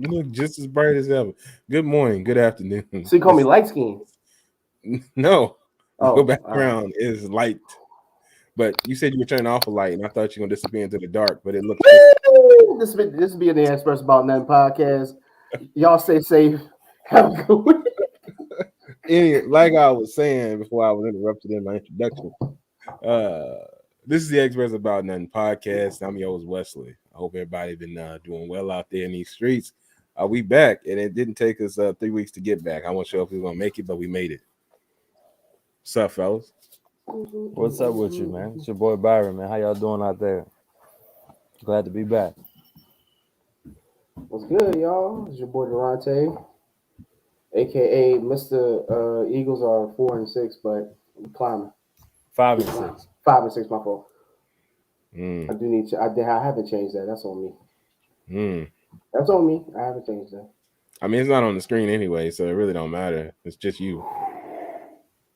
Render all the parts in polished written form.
You look just as bright as ever. Good morning. Good afternoon. So you call me light skin? No. Your Oh, background is light. But you said you were turning off a light, and I thought you were going to disappear into the dark, but it looks just... This be the Express About Nothing podcast. Y'all stay safe. Have a good week. Anyway, like I was saying before I was interrupted in my introduction, this is the Express About Nothing podcast. I'm your host, Wesley. I hope everybody been doing well out there in these streets. We back, and it didn't take us 3 weeks to get back. I wasn't sure if we were going to make it, but we made it. What's up, fellas? What's up with you, man? It's your boy Byron, man. How y'all doing out there? Glad to be back. What's good, y'all? It's your boy Durante, aka Mr. Eagles are 4-6, but I'm climbing. 5 and 6. 5 and 6, my fault. I do need to. I haven't changed that. That's on me. That's on me. I haven't changed that. I mean, it's not on the screen anyway, so it really don't matter. It's just you.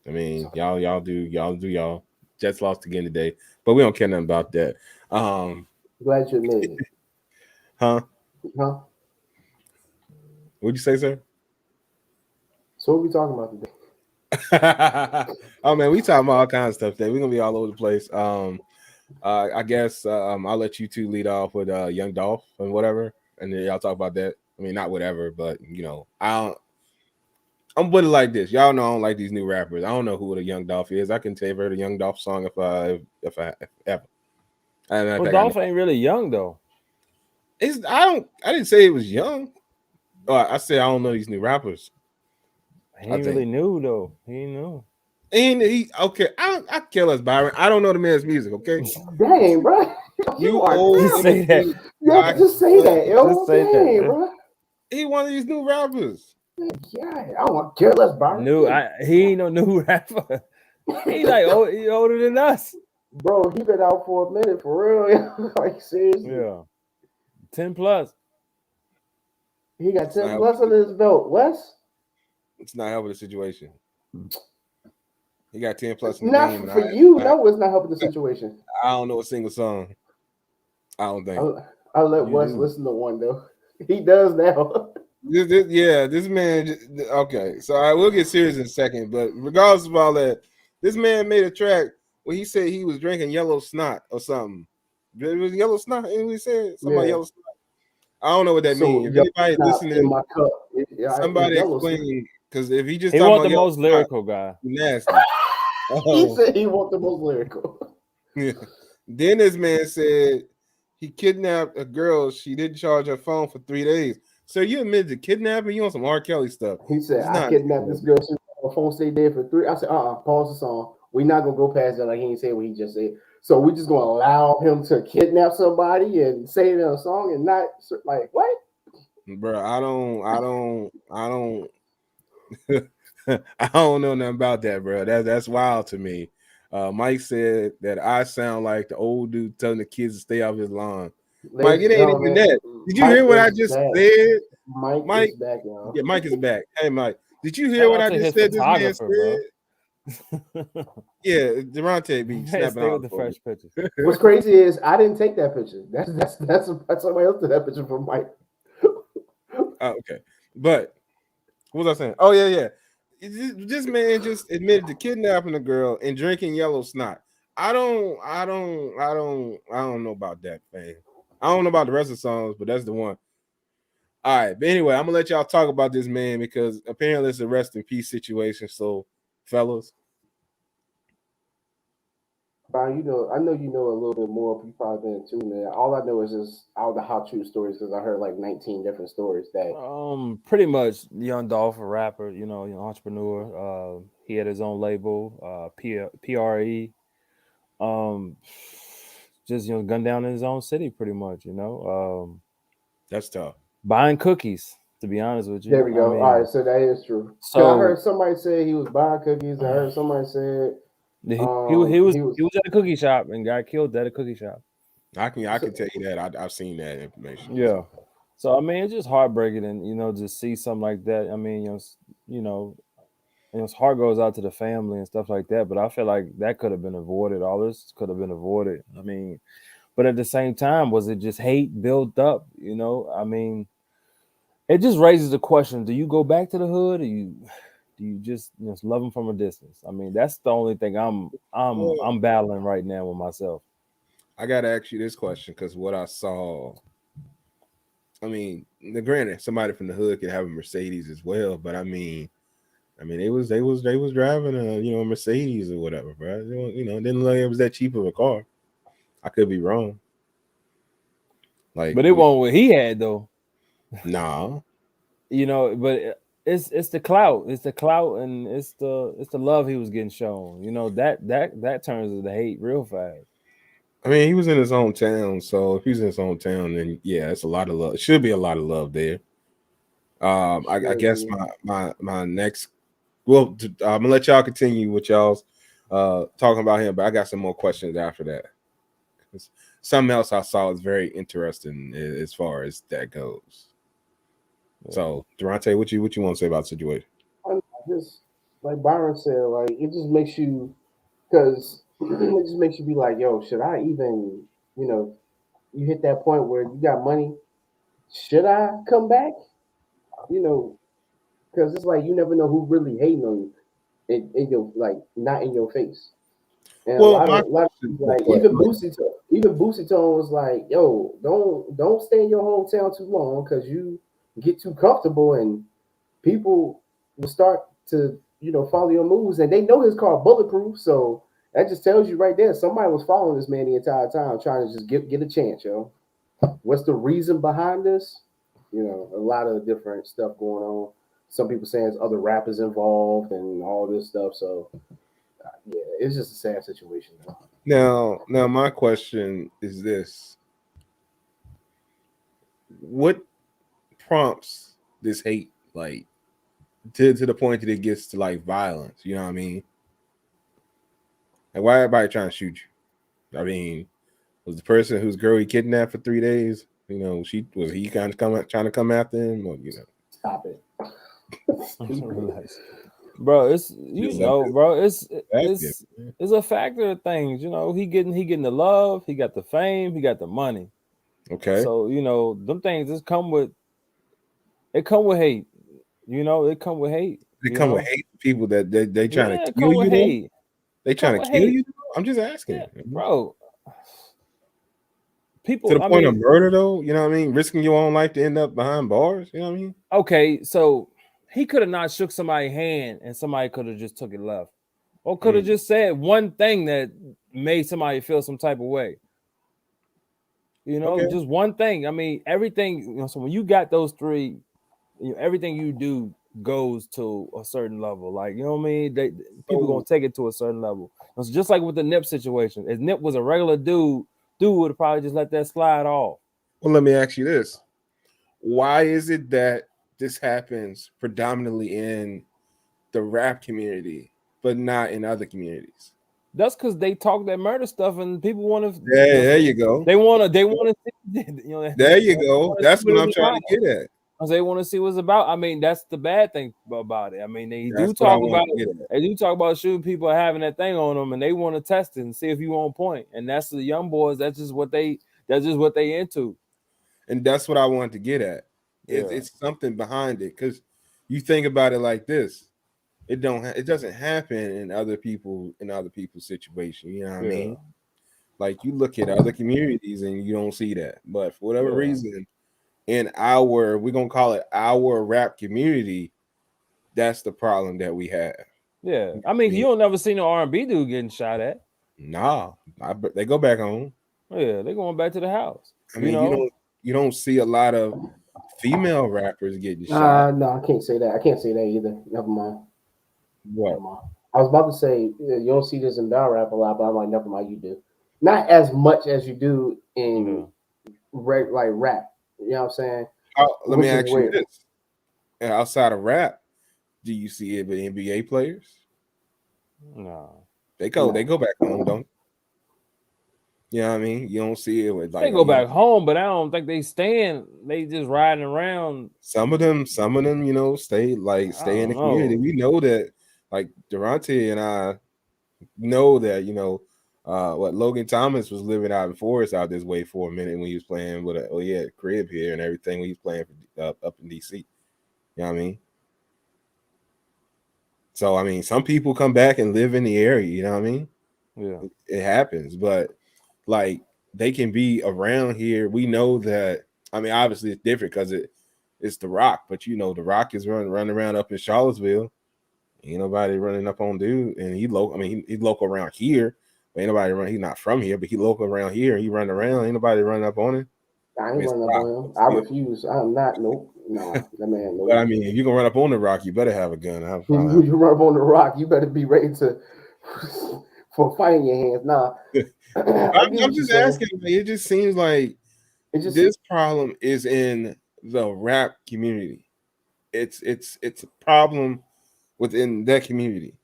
I mean, y'all do y'all. Jets lost again today, but we don't care nothing about that. Glad you admitted it. Huh? What'd you say, sir? So what we talking about today? Oh man, we talking about all kinds of stuff today. We're gonna be all over the place. I guess I'll let you two lead off with Young Dolph and whatever, and then y'all talk about that. I mean, not whatever, but you know, I'm putting it like this. Y'all know I don't like these new rappers. I don't know who the Young Dolph is. I can tell you I've heard a Young Dolph song if I ever. Well, Dolph ain't really young though. I didn't say he was young. I said I don't know these new rappers. He ain't really new though. He ain't new. He okay. I kill us, Byron. I don't know the man's music. Okay. Dang, bro. You old. Just say that. Yeah, just say that, yo. Just say that, bro. He one of these new rappers. Yeah, I want to kill us, Byron. He ain't no new rapper. He like he older than us. Bro, he been out for a minute for real. Like seriously. Yeah. 10 plus. He got 10 plus under his belt. Wes? It's not helping the situation. He got 10 plus in the not game. For you, no, it's not helping the situation. I don't know a single song. I don't think. I'll let Wes listen to one though. He does now. This man. Okay, so we'll get serious in a second. But regardless of all that, this man made a track where he said he was drinking yellow snot or something. It was yellow snot. And we said something about yellow snot. I don't know what that means. If anybody listening, in my cup. Somebody explain, because if he just he want the most lyrical guy. Nasty. He said he want the most lyrical. Yeah. Then this man said he kidnapped a girl. She didn't charge her phone for 3 days. So you admitted to kidnapping? You want some R. Kelly stuff? He said I kidnapped this girl. Her phone stayed dead for 3. I said, pause the song. We're not gonna go past that like he ain't say what he just said. So we're just gonna allow him to kidnap somebody and say it in a song and not like what? Bro, I don't I don't know nothing about that, bro. That's wild to me. Mike said that I sound like the old dude telling the kids to stay off his lawn. Mike, it ain't even that. Did you hear what I just said? Mike is back, y'all. Yeah, Mike is back. Hey, Mike, did you hear what I just said? This man said. Yeah, Durante be snapping out with the fresh pictures. What's crazy is I didn't take that picture. That's somebody else took that picture from Mike. Okay, but what was I saying? Oh yeah. This man just admitted to kidnapping a girl and drinking yellow snot. I don't know about that thing. I don't know about the rest of the songs, but that's the one. All right, but anyway, I'm gonna let y'all talk about this man because apparently it's a rest in peace situation. So, fellas. Brian, I know you know a little bit more. You probably been too, man. All I know is just all the how true stories because I heard like 19 different stories that. Pretty much Young Dolph, a rapper, entrepreneur. He had his own label, PRE. Just gunned down in his own city, pretty much. That's tough. Buying cookies, to be honest with you. There we go. All right, so that is true. So I heard somebody say he was buying cookies. I heard somebody say. He was at a cookie shop and got killed at a cookie shop. I can tell you that I've seen that information. Yeah. So I mean, it's just heartbreaking, and to see something like that. I mean, his heart goes out to the family and stuff like that. But I feel like that could have been avoided. All this could have been avoided. I mean, but at the same time, was it just hate built up? I mean, it just raises the question: do you go back to the hood, or do you just love them from a distance? I mean, that's the only thing I'm battling right now with myself. I gotta ask you this question because what I saw. I mean, granted, somebody from the hood could have a Mercedes as well, but I mean, they was driving a Mercedes or whatever, bro. Didn't look like it was that cheap of a car. I could be wrong. Like, But it wasn't what he had though. nah. But it's the clout. It's the clout, and it's the love he was getting shown. That turns into hate real fast. I mean, he was in his hometown, so if he's in his hometown, then yeah, it's a lot of love. It should be a lot of love there. I guess my next. Well, I'm gonna let y'all continue with y'all's talking about him, but I got some more questions after that. Something else I saw is very interesting as far as that goes. Yeah. So, Durante, what you want to say about the situation? Just like Byron said, like it just makes you because it just makes you be like, yo, should I even, you hit that point where you got money, should I come back? Because it's like you never know who really hating on you in your like not in your face. And well, a lot of like even Boosie Tone was like, yo, don't stay in your hometown too long because you get too comfortable and people will start to follow your moves and they know his car bulletproof. So that just tells you right there somebody was following this man the entire time trying to just get a chance, yo. What's the reason behind this? A lot of different stuff going on. Some people saying there's other rappers involved and all this stuff. So yeah, it's just a sad situation. Now, my question is this: what prompts this hate, like to the point that it gets to like violence? You know what I mean? Like, why everybody trying to shoot you? I mean, was the person whose girl he kidnapped for 3 days? He kind of trying to come after him? Or, Stop it. Bro, it's a factor of things. He getting the love, he got the fame, he got the money. Okay. So them things just come with hate. It come with hate. They come with hate people that they trying to kill you. Hate. They trying to kill you. I'm just asking, bro. People to the point of murder, though. You know what I mean? Risking your own life to end up behind bars. You know what I mean? Okay, so he could have not shook somebody's hand, and somebody could have just took it left, or could have just said one thing that made somebody feel some type of way. Just one thing. I mean, everything. So when you got those three, everything you do goes to a certain level. Like, you know what I mean? People gonna take it to a certain level. It's just like with the Nip situation. If Nip was a regular dude would have probably just let that slide off. Well, let me ask you this: why is it that this happens predominantly in the rap community, but not in other communities? That's because they talk that murder stuff, and people want to. Yeah, there you go. They want to see. There you go. That's what I'm trying to get at. They want to see what's about. I mean, that's the bad thing about it. I mean, they do talk about shooting people having that thing on them, and they want to test it and see if you on point. And that's the young boys. That's just what they into. And that's what I wanted to get at. It's something behind it, because you think about it like this: it doesn't happen in other people's situation. You know what I mean? Like, you look at other communities and you don't see that, but for whatever reason, in we're gonna call it our rap community, that's the problem that we have. Yeah, I mean, you don't never see no R&B dude getting shot at. Nah, they go back home. Yeah, they're going back to the house. I mean, you don't see a lot of female rappers getting shot. No, I can't say that. I can't say that either. Never mind. What? Never mind. I was about to say you don't see this in battle rap a lot, but I'm like, never mind. You do not as much as you do in rap. You know what I'm saying? Let me ask you this: outside of rap, do you see it with NBA players? No, they go back home, don't? You know what I mean? You don't see it with they go back home, but I don't think they stand. They just riding around. Some of them, stay in the community. We know that, like Durante and I know that, what Logan Thomas was living out in Forest out this way for a minute when he was playing with a crib here and everything when he was playing up in DC. You know what I mean? So I mean, some people come back and live in the area. You know what I mean? Yeah, it happens, but like they can be around here. We know that. I mean, obviously it's different because it's The Rock, but you know, The Rock is running around up in Charlottesville. Ain't nobody running up on dude, and he local. I mean, he's local around here. But ain't nobody run. He's not from here, but he local around here. He running around. Ain't nobody running up on him. I I ain't mean, it's running The up Rock, on him. but I still. refuse. I'm not. Nope. Nah, that man. But I Nope. mean, if you're gonna run up on The Rock, you better have a gun. You run up on the Rock, you better be ready to for fighting your hands. Nah, I get I'm what you're just saying. asking. It just seems like It just this problem is in the rap community. It's a problem within that community,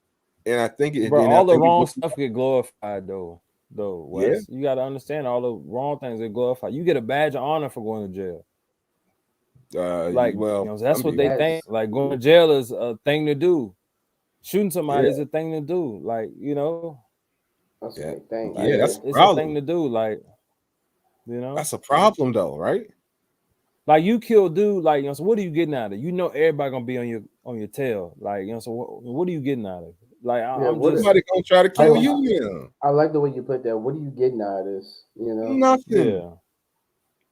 and I think it. bro. And I All the think wrong it, stuff get glorified though. yeah. Wes, you got to understand all the wrong things get glorified. You get a badge of honor for going to jail. Like, Well, you know, that's some what people. they that's think. Like going to jail is a thing to do. Shooting somebody Yeah, is a thing to do. Like, you know, that's a yeah, big thing. like yeah. Yeah, That's a it's a thing problem. to do. Like, you know, That's a problem, though, right? like you kill dude. Like, you know, so what are you getting out of it? You know, everybody gonna be on your tail. Like, you know, so what are you getting out of it? Like, yeah. I'm What? just Somebody gonna try to I, kill you now. I like the way you put that. What are you getting out of this? You know. Nothing. yeah,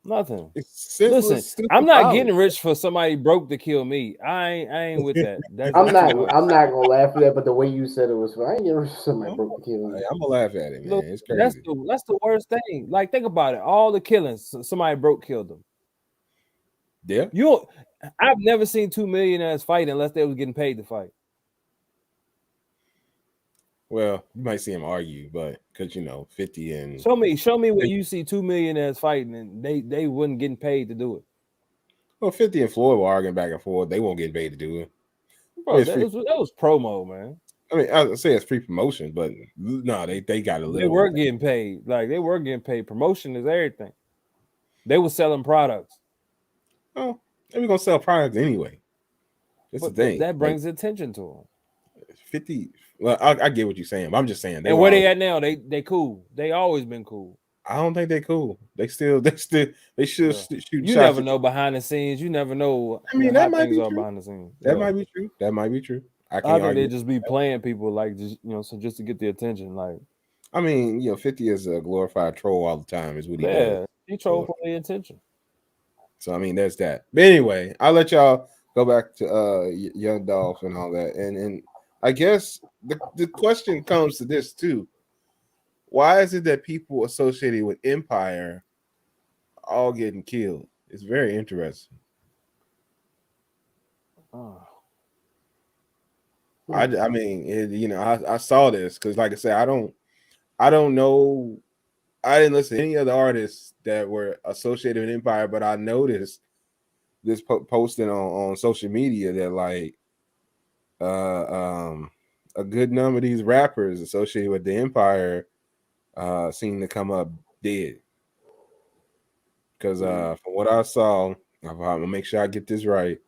nothing. It's senseless, Listen, I'm stupid not problem. getting rich for somebody broke to kill me. I ain't with that. I'm That's too not. much. I'm not gonna laugh at that. But the way you said it was fine. I ain't never somebody I'm broke the kill me. gonna laugh at it, Look, man. It's crazy. that's the worst thing. Like, think about it. All the killings, somebody broke killed them. Yeah. I've never seen two millionaires fight unless they was getting paid to fight. Well, you might see him argue, but because 50 and Show me where you see two millionaires fighting and they wasn't getting paid to do it. well, 50 and Floyd were arguing back and forth. They won't get paid to do it. I Bro, mean, it's free. that was promo, man. I mean, I say it's free promotion, but no, they got to They live were with it. getting paid. Like, they were getting paid. Promotion is everything. They were selling products. Oh, they're gonna sell products anyway. That's the But thing. that brings attention to them. 50. Well, I get what you're saying, but I'm just saying And where they at now? They cool. They always been cool. I don't think they're cool. They should Yeah. shoot You shots. never know behind the scenes. You never know, I mean, how that might things be are true. behind the scenes. That Yeah. might be true. That might be true. I I can't think they argue. just be playing people, like, just so just to get the attention. Like, I mean, 50 is a glorified troll all the time. Is what he does. yeah, he troll for the attention. So I mean, there's that. But anyway, I'll let y'all go back to Young Dolph and all that. And I guess the question comes to this too. Why is it that people associated with Empire are all getting killed? It's very interesting. Oh. I mean, I saw this because, like I said, I don't know. I didn't listen to any other artists that were associated with Empire, but I noticed this posting on social media that like a good number of these rappers associated with the Empire seem to come up dead. Because from what I saw, I'm gonna make sure I get this right.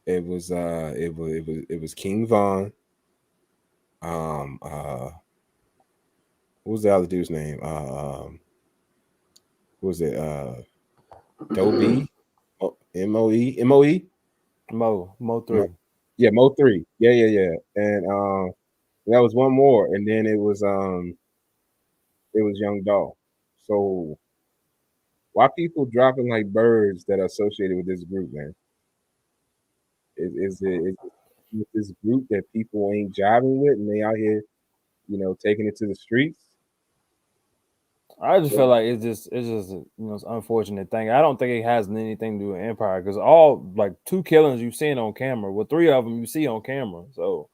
It was King Von. What was the other dude's name? What was it? Dobie? MOE? Mo 3. Yeah, Mo 3. Yeah. And that was one more, and then it was Young Dolph. So why people dropping like birds that are associated with this group, man? Is this group that people ain't jiving with and they out here, taking it to the streets? I just feel like it's just it's unfortunate thing. I don't think it has anything to do with Empire because all like 2 killings you've seen on camera. Well, 3 of them you see on camera. So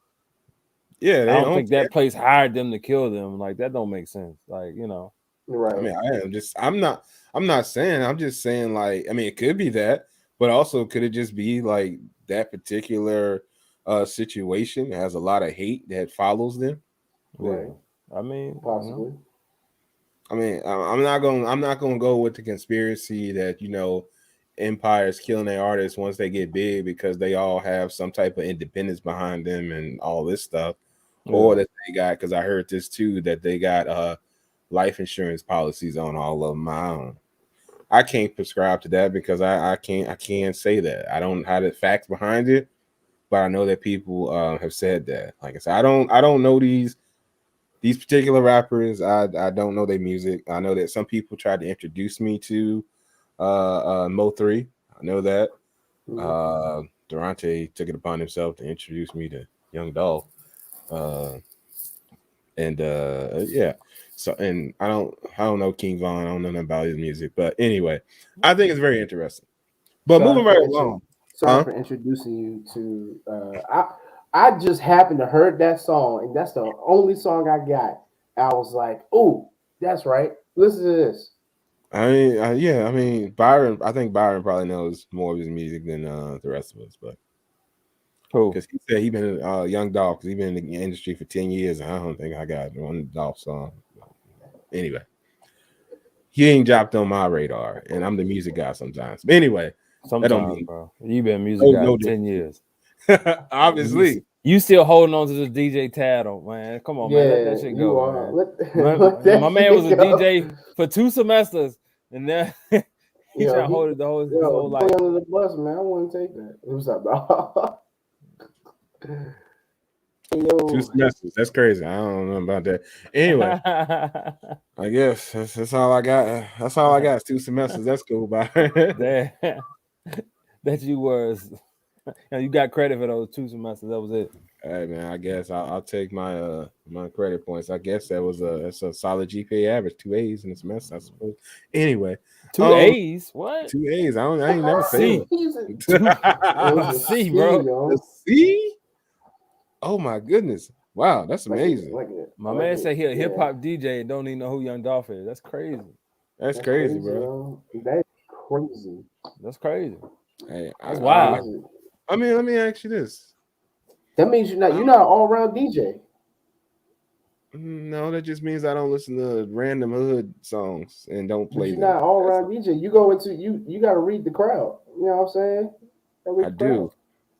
Yeah, I they don't don't think that place hired them to kill them. Like, that don't make sense. Like, Right. I mean, I'm not saying, I'm just saying, like, I mean, it could be that, but also could it just be like that particular situation has a lot of hate that follows them? Right. I mean, Possibly. I mean, I'm not gonna go with the conspiracy that Empire's killing their artists once they get big because they all have some type of independence behind them and all this stuff, or that they got, because I heard this too, that they got life insurance policies on all of them. I can't prescribe to that because I can't say that. I don't have the facts behind it, but I know that people have said that. Like I said, I don't know these particular rappers. I don't know their music. I know that some people tried to introduce me to Mo3. I know that. Durante took it upon himself to introduce me to Young Dolph. Yeah. So and I don't know King Von. I don't know nothing about his music. But anyway, I think it's very interesting. But moving right along. Sorry for introducing you to I just happened to heard that song, and that's the only song I got. I was like, oh, that's right. Listen to this. I mean, Byron. I think Byron probably knows more of his music than the rest of us, but because he said he been Young Dolph, because he been in the industry for 10 years, and I don't think I got one Dolph song. Anyway, he ain't dropped on my radar, and I'm the music guy sometimes. But anyway, sometimes, that don't mean, bro, you been a music guy 10 years. Obviously, you still holding on to this DJ title, man. Come on, man, let that shit go, man. My man was a DJ for 2 semesters, and then he trying to hold it his whole life. Under the bus, man. I wouldn't take that. What's up, dog? 2 semesters. That's crazy. I don't know about that. Anyway, I guess that's all I got. That's all I got is 2 semesters. That's cool, bye. That you was. You got credit for those 2 semesters. That was it. Hey man, I guess I'll take my my credit points. I guess that's a solid GPA average. 2 A's in the semester, I suppose. Anyway, 2 A's? What? 2 A's. I ain't never failed. C, bro. A C? Oh my goodness! Wow, that's amazing. My man said he a hip hop DJ and don't even know who Young Dolph is. That's crazy. That's crazy, bro. That's crazy. That's crazy. Hey, that's wild. I mean, let me ask you this. That means you're not an all-around DJ. No, that just means I don't listen to random hood songs and don't play them. You're not all-around DJ. You go into you got to read the crowd. You know what I'm saying? I do.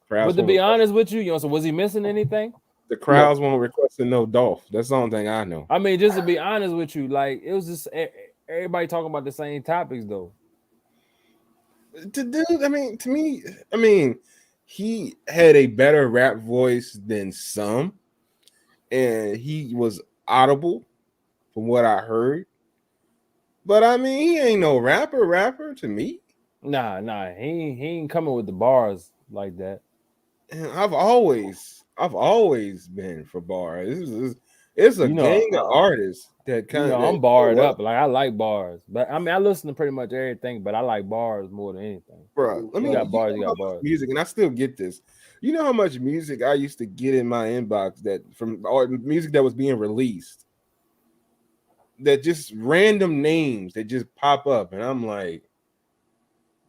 But to be honest with you, so was he missing anything? The crowds won't request to know Dolph. That's the only thing I know. I mean, just to be honest with you, like it was just everybody talking about the same topics though. Dude, I mean, to me, he had a better rap voice than some, and he was audible from what I heard. But I mean, he ain't no rapper to me. Nah, he ain't coming with the bars like that. And I've always been for bars. It's a gang of artists that kind of. I'm barred up. Like I like bars, but I mean, I listen to pretty much everything, but I like bars more than anything. Bro, you got bars. Music, and I still get this. You know how much music I used to get in my inbox that from music that was being released, that just random names that just pop up, and I'm like,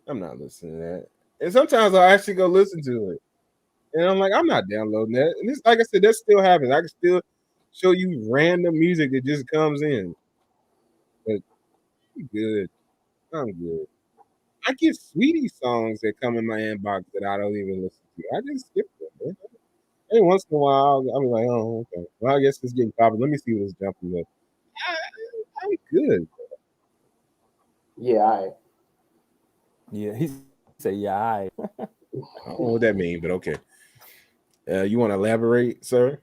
I'm not listening to that. And sometimes I actually go listen to it. And I'm like, I'm not downloading that. And it's like I said, that still happens. I can still show you random music that just comes in. But I'm good. I get sweetie songs that come in my inbox that I don't even listen to. I just skip them, man. Every once in a while, I'll be like, oh, okay. Well, I guess it's getting popular. Let me see what it's jumping up. I'm good. Yeah, he said, yeah, I don't know what that means, but okay. You want to elaborate, sir?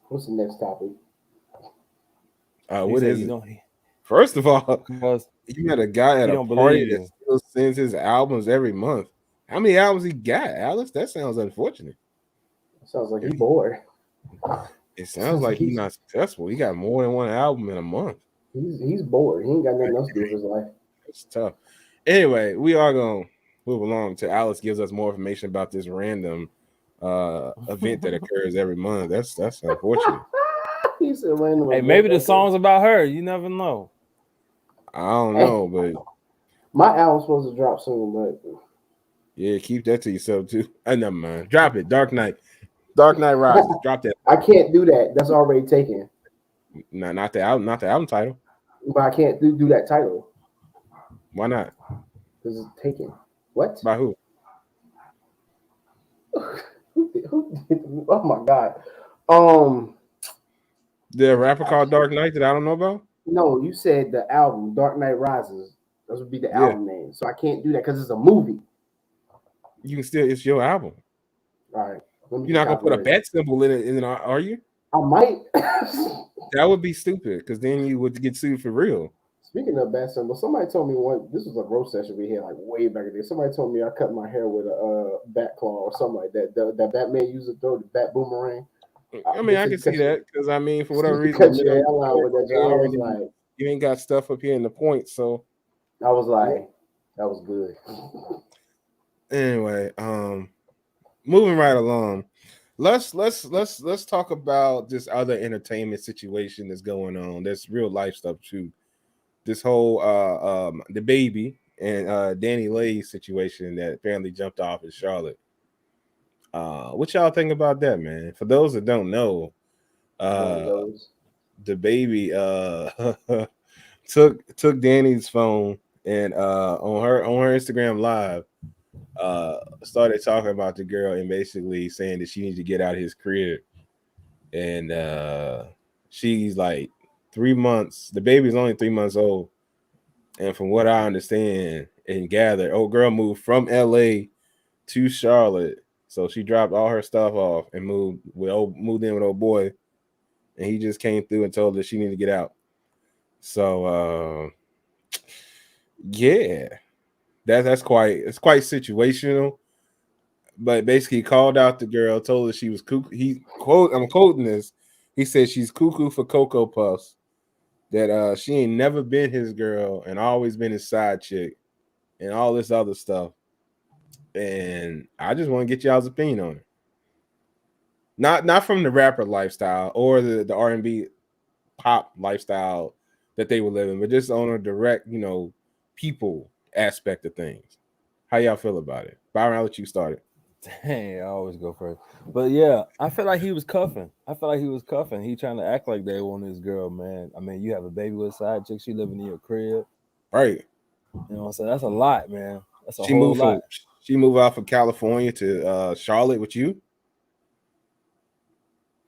What's the next topic? What is it? First of all, you met a guy at a party that still sends his albums every month. How many albums he got, Alex? That sounds unfortunate. Sounds like he's bored. It sounds like he's not successful. He got more than one album in a month. He's bored. He ain't got nothing else to do with his life. It's tough. Anyway, we are going to move along to Alex gives us more information about this random event that occurs every month. That's unfortunate. He said random. Hey, maybe the song's about her. You never know. I don't know, but my album's supposed to drop soon, but yeah, keep that to yourself too. Never mind. Drop it. Dark Knight Rises. Drop that. I can't do that. That's already taken. No, not the album title. But I can't do that title. Why not? Because it's taken. What? By who? Who did? Oh my god. The rapper called Dark Knight that I don't know about? No, you said the album Dark Knight Rises. That would be the Yeah, album name. So I can't do that because it's a movie. you can still. It's your album. All right, let me You're get not gonna put a copyrighted. bat symbol in it, are you? I might. That would be stupid because then you would get sued for real. Speaking of bad symbol, somebody told me one. This was a roast session we had like way back in the day. Somebody told me I cut my hair with a bat claw or something like that. That Batman used to throw the bat boomerang. I mean, They I said can see that because I mean, for whatever you reason, the cut your middle of hairline with that your joint. I hair, was and then like, you ain't got stuff up here in the point. So yeah. that was good. Anyway, moving right along. Let's talk about this other entertainment situation that's going on. There's real life stuff too. This whole the baby and Danny Lay situation that apparently jumped off in Charlotte. What y'all think about that, man? For those that don't know, One of uh those. the baby took Danny's phone and on her Instagram live started talking about the girl and basically saying that she needs to get out of his crib. And she's like 3 months, the baby's only 3 months old. And from what I understand and gather, old girl moved from LA to Charlotte. So she dropped all her stuff off and moved in with old boy. And he just came through and told her she needed to get out. So yeah, that's quite situational. But basically, he called out the girl, told her she was cuckoo. I'm quoting this. He said she's cuckoo for Cocoa Puffs. That she ain't never been his girl and always been his side chick, and all this other stuff. And I just want to get y'all's opinion on it. Not from the rapper lifestyle or the R&B pop lifestyle that they were living, but just on a direct, people aspect of things. How y'all feel about it? Byron, I'll let you start it. Dang, I always go first. But yeah, I feel like he was cuffing. He trying to act like they want his girl, man. I mean, you have a baby with a side chick. She living in your crib. Right. You know what I'm saying? That's a lot, man. That's a She whole moved lot. from she moved out from California to Charlotte with you.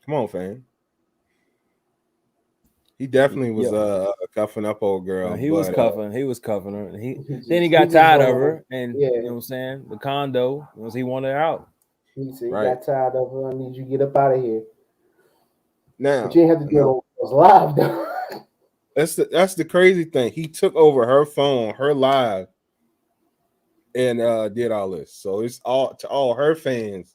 Come on, fam. He definitely was Yeah. cuffing up old girl, He was but cuffing. He was cuffing her. And then he He got just tired of going. her, and Yeah, you know what I'm saying? The condo, he wanted her out. he said he right got tired of her. I need you to get up out of here. But now, you ain't have to do it on it was live though. that's the crazy thing. He took over her phone, her live, and did all this. So it's all to all her fans.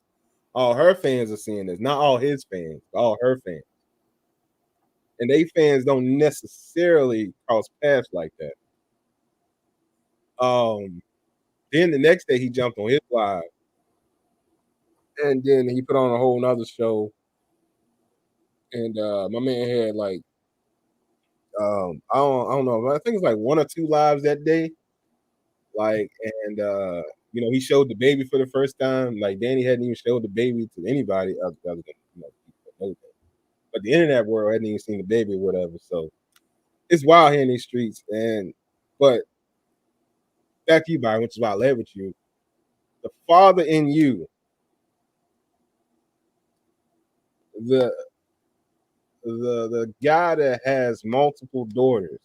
All her fans are seeing this, not all his fans, all her fans. And they fans don't necessarily cross paths like that. Then the next day he jumped on his live, and then he put on a whole nother show. And my man had like I don't know, but I think it's like one or two lives that day. Like, and he showed the baby for the first time. Like Danny hadn't even showed the baby to anybody other than people that know that. But the internet world hadn't even seen the baby or whatever. So it's wild here in these streets. But back to you, Byron, which is why I led with you. The father in you, the the guy that has multiple daughters,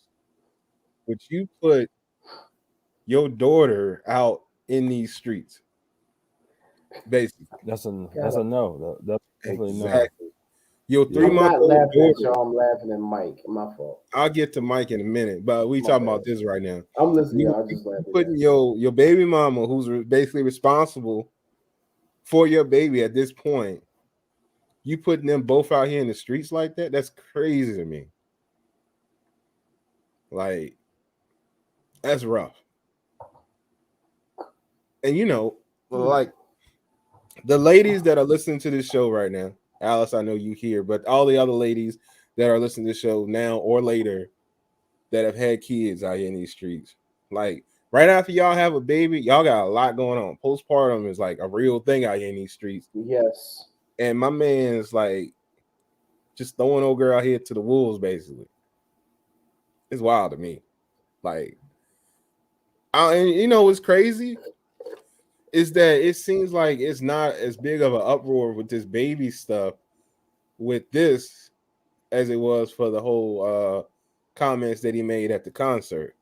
would you put your daughter out in these streets? Basically. That's a no. That's definitely no. Exactly. Your Yeah. I'm 3 month not old laughing at daughter. y'all. I'm laughing at Mike. My fault. I'll get to Mike in a minute, but we My talking bad. about this right now. I'm listening. You, Y'all. I you just laughing. putting your baby mama, who's basically responsible for your baby at this point, you putting them both out here in the streets like that? That's crazy to me. Like, that's rough. And like the ladies that are listening to this show right now, Alice, I know you here, but all the other ladies that are listening to the show now or later that have had kids out here in these streets, like right after y'all have a baby, y'all got a lot going on. Postpartum is like a real thing out here in these streets. Yes. And my man's like just throwing old girl out here to the wolves, basically. It's wild to me. Like, and what's crazy is that it seems like it's not as big of an uproar with this baby stuff with this as it was for the whole comments that he made at the concert.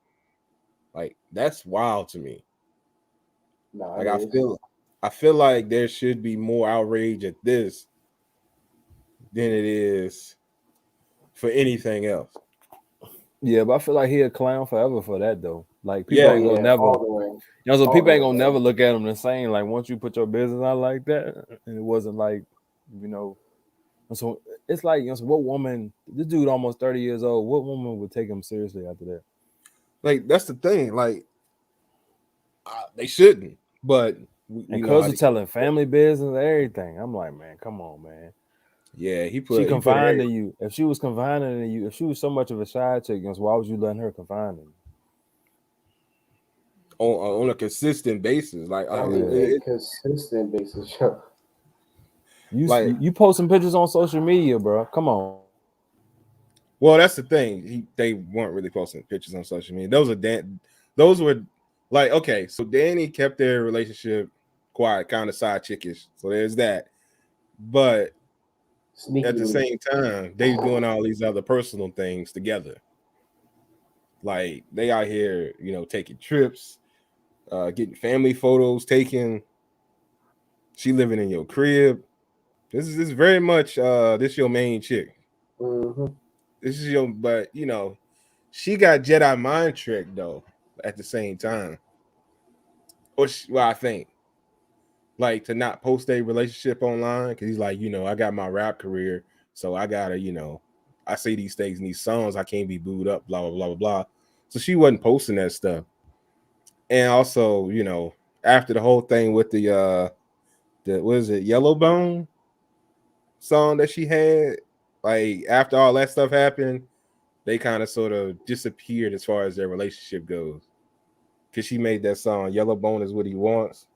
Like, that's wild to me. No, Like, I feel like there should be more outrage at this than it is for anything else. Yeah, but I feel like he a clown forever for that though. Like people ain't gonna never, all the way. so All people the ain't way, gonna man. never look at him the same. Like once you put your business out like that, and it wasn't like, so it's like, so what woman? This dude almost 30 years old. What woman would take him seriously after that? Like, that's the thing. Like, they shouldn't. But And cuz of telling family business, everything. I'm like, man, come on, man. Yeah, she confided in you. If she was confiding in you, if she was so much of a shy chick, why was you letting her confide in you? On a consistent basis, like consistent basis. You posting pictures on social media, bro. Come on. Well, that's the thing. They weren't really posting pictures on social media. Those were like, okay, so Danny kept their relationship quiet, kind of side chickish. So there's that. But at the same time, they doing all these other personal things together. Like they out here, taking trips, getting family photos taken. She living in your crib. This is very much this your main chick. Mm-hmm. This is but she got Jedi mind trick though at the same time. I think like to not post a relationship online because he's like, I got my rap career, so I gotta, I say these things in these songs, I can't be booed up, blah blah blah blah blah. So she wasn't posting that stuff. And also, after the whole thing with the what is it, Yellow Bone song that she had, like after all that stuff happened, they kind of sort of disappeared as far as their relationship goes. Because she made that song, Yellow Bone is What He Wants.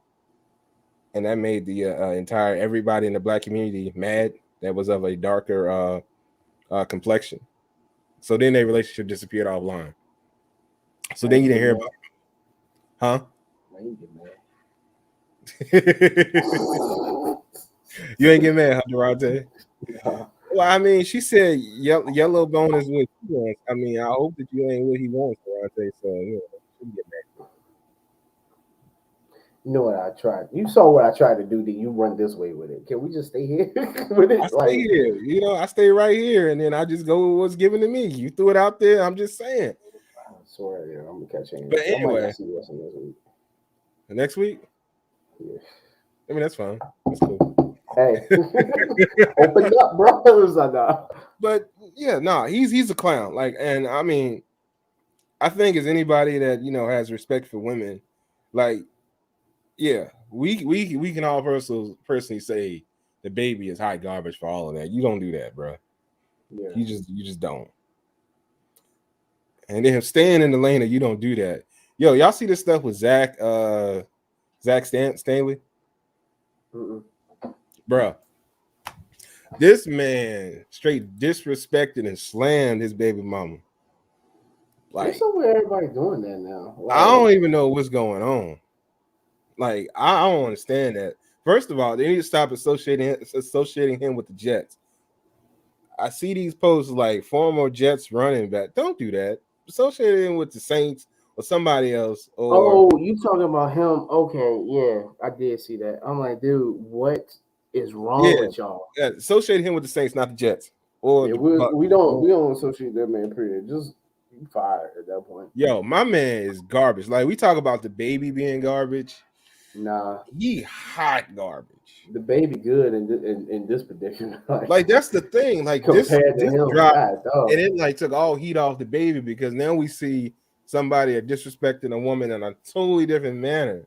And that made the entire everybody in the black community mad that was of a darker complexion. So then their relationship disappeared offline. So then you didn't hear about it. Huh? You ain't get mad, huh, Durante? Well, I mean, she said Yellow Bone is what he wants. I mean, I hope that you ain't what he wants, Durante. So, shouldn't get mad. You know what I tried? You saw what I tried to do. Did you run this way with it? Can we just stay here with it? I stay here. I stay right here, and then I just go with what's given to me. You threw it out there. I'm just saying. I swear, I'm gonna catch it. But anyway, see what's next week. The next week? Yeah. I mean, that's fine. That's cool. Hey, open up, bro. But yeah, he's a clown. Like, and I mean, I think as anybody that has respect for women, like, yeah, we can all personally say the baby is hot garbage for all of that. You don't do that, bro. Yeah. You just don't. And then him staying in the lane that you don't do that. Yo, y'all see this stuff with Zach Stanley? Bruh. This man straight disrespected and slammed his baby mama. Like, so weird everybody doing that now. Like, I don't even know what's going on. Like, I don't understand that. First of all, they need to stop associating him with the Jets. I see these posts like former Jets running back. Don't do that. Associate him with the Saints or somebody else. Or you talking about him? Okay, yeah, I did see that. I'm like, dude, what is wrong with y'all? Yeah, associate him with the Saints, not the Jets. Or we don't associate that man. Period. Just fired at that point. Yo, my man is garbage. Like, we talk about the baby being garbage. Nah, he hot garbage. The baby good in this prediction. Like that's the thing. Like this drop, and it like took all heat off the baby because now we see somebody disrespecting a woman in a totally different manner.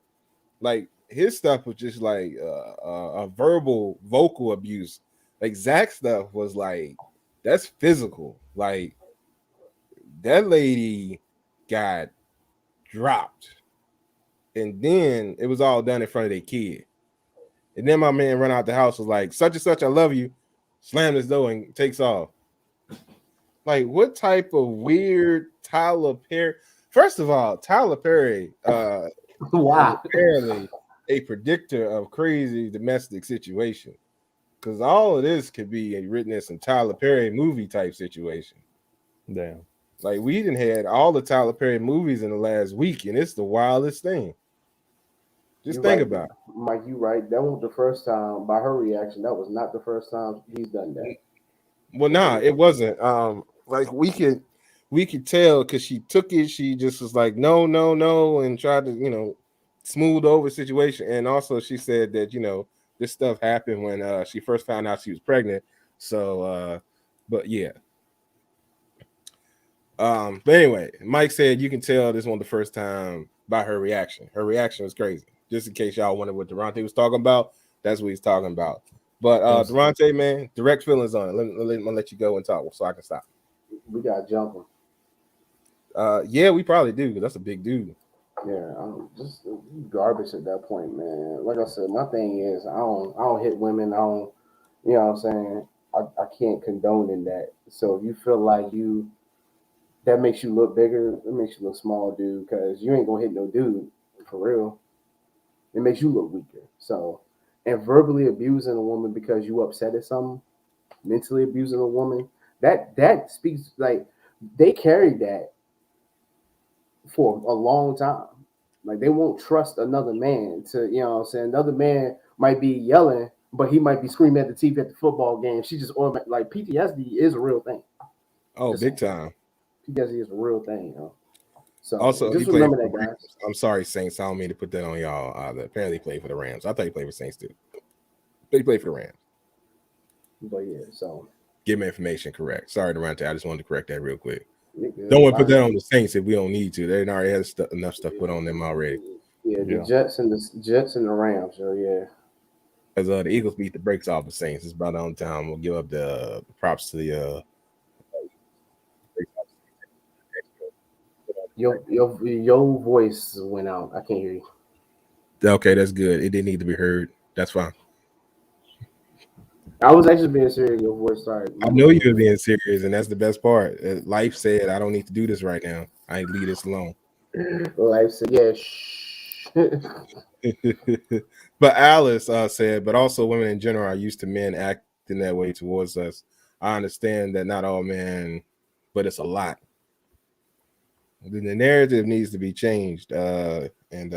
Like his stuff was just like a vocal abuse. Like Zach's stuff was like that's physical. Like that lady got dropped, and then it was all done in front of their kid. And then my man run out the house was like, such and such, I love you. Slam his door and takes off. Like, what type of weird Tyler Perry? First of all, Tyler Perry wow. apparently a predictor of crazy domestic situation. Because all of this could be written as some Tyler Perry movie type situation. Damn. Like we didn't had all the Tyler Perry movies in the last week, and it's the wildest thing. Just You're think right, about it. Mike. You right. That wasn't the first time. By her reaction, that was not the first time he's done that. Well, nah, it wasn't. Like we could tell because she took it. She just was like, no, no, no, and tried to, smooth over the situation. And also, she said that this stuff happened when she first found out she was pregnant. So, but yeah. But anyway, Mike said you can tell this one the first time by her reaction. Her reaction was crazy. Just in case y'all wondered what Durante was talking about, that's what he's talking about. But Durante, man, direct feelings on it. Let me let you go and talk so I can stop. We got to jump him. Yeah, we probably do because that's a big dude. Yeah, I'm just garbage at that point, man. Like I said, my thing is I don't hit women. I don't, you know what I'm saying. I can't condone in that. So if you feel like that makes you look bigger, it makes you look small, dude. Because you ain't gonna hit no dude for real. It makes you look weaker. So, and verbally abusing a woman because you upset at something, mentally abusing a woman, that speaks like they carried that for a long time. Like they won't trust another man to, you know what I'm saying? Another man might be yelling, but he might be screaming at the TV at the football game. She just like PTSD is a real thing. Oh, big time. PTSD is a real thing, So Also, just he played remember for that, the guys. Rams. I'm sorry, Saints. I don't mean to put that on y'all. Apparently, he played for the Rams. I thought he played for Saints too, but he played for the Rams. But yeah, so Give me information correct. Sorry, Durante. I just wanted to correct that real quick. good. Don't want to put that on the Saints if we don't need to. They already had enough stuff put on them already. Yeah, the Jets and the Rams. So yeah. As the Eagles beat the brakes off the Saints, it's about on time. We'll give up the props to the Your voice went out. I can't hear you. Okay, that's good. It didn't need to be heard. That's fine. I was actually being serious. Your voice started. I know you were being serious, and that's the best part. Life said, "I don't need to do this right now. I leave this alone." Life said, "Yeah." But Alice said, "But also women in general are used to men acting that way towards us. I understand that not all men, but it's a lot. The narrative needs to be changed, and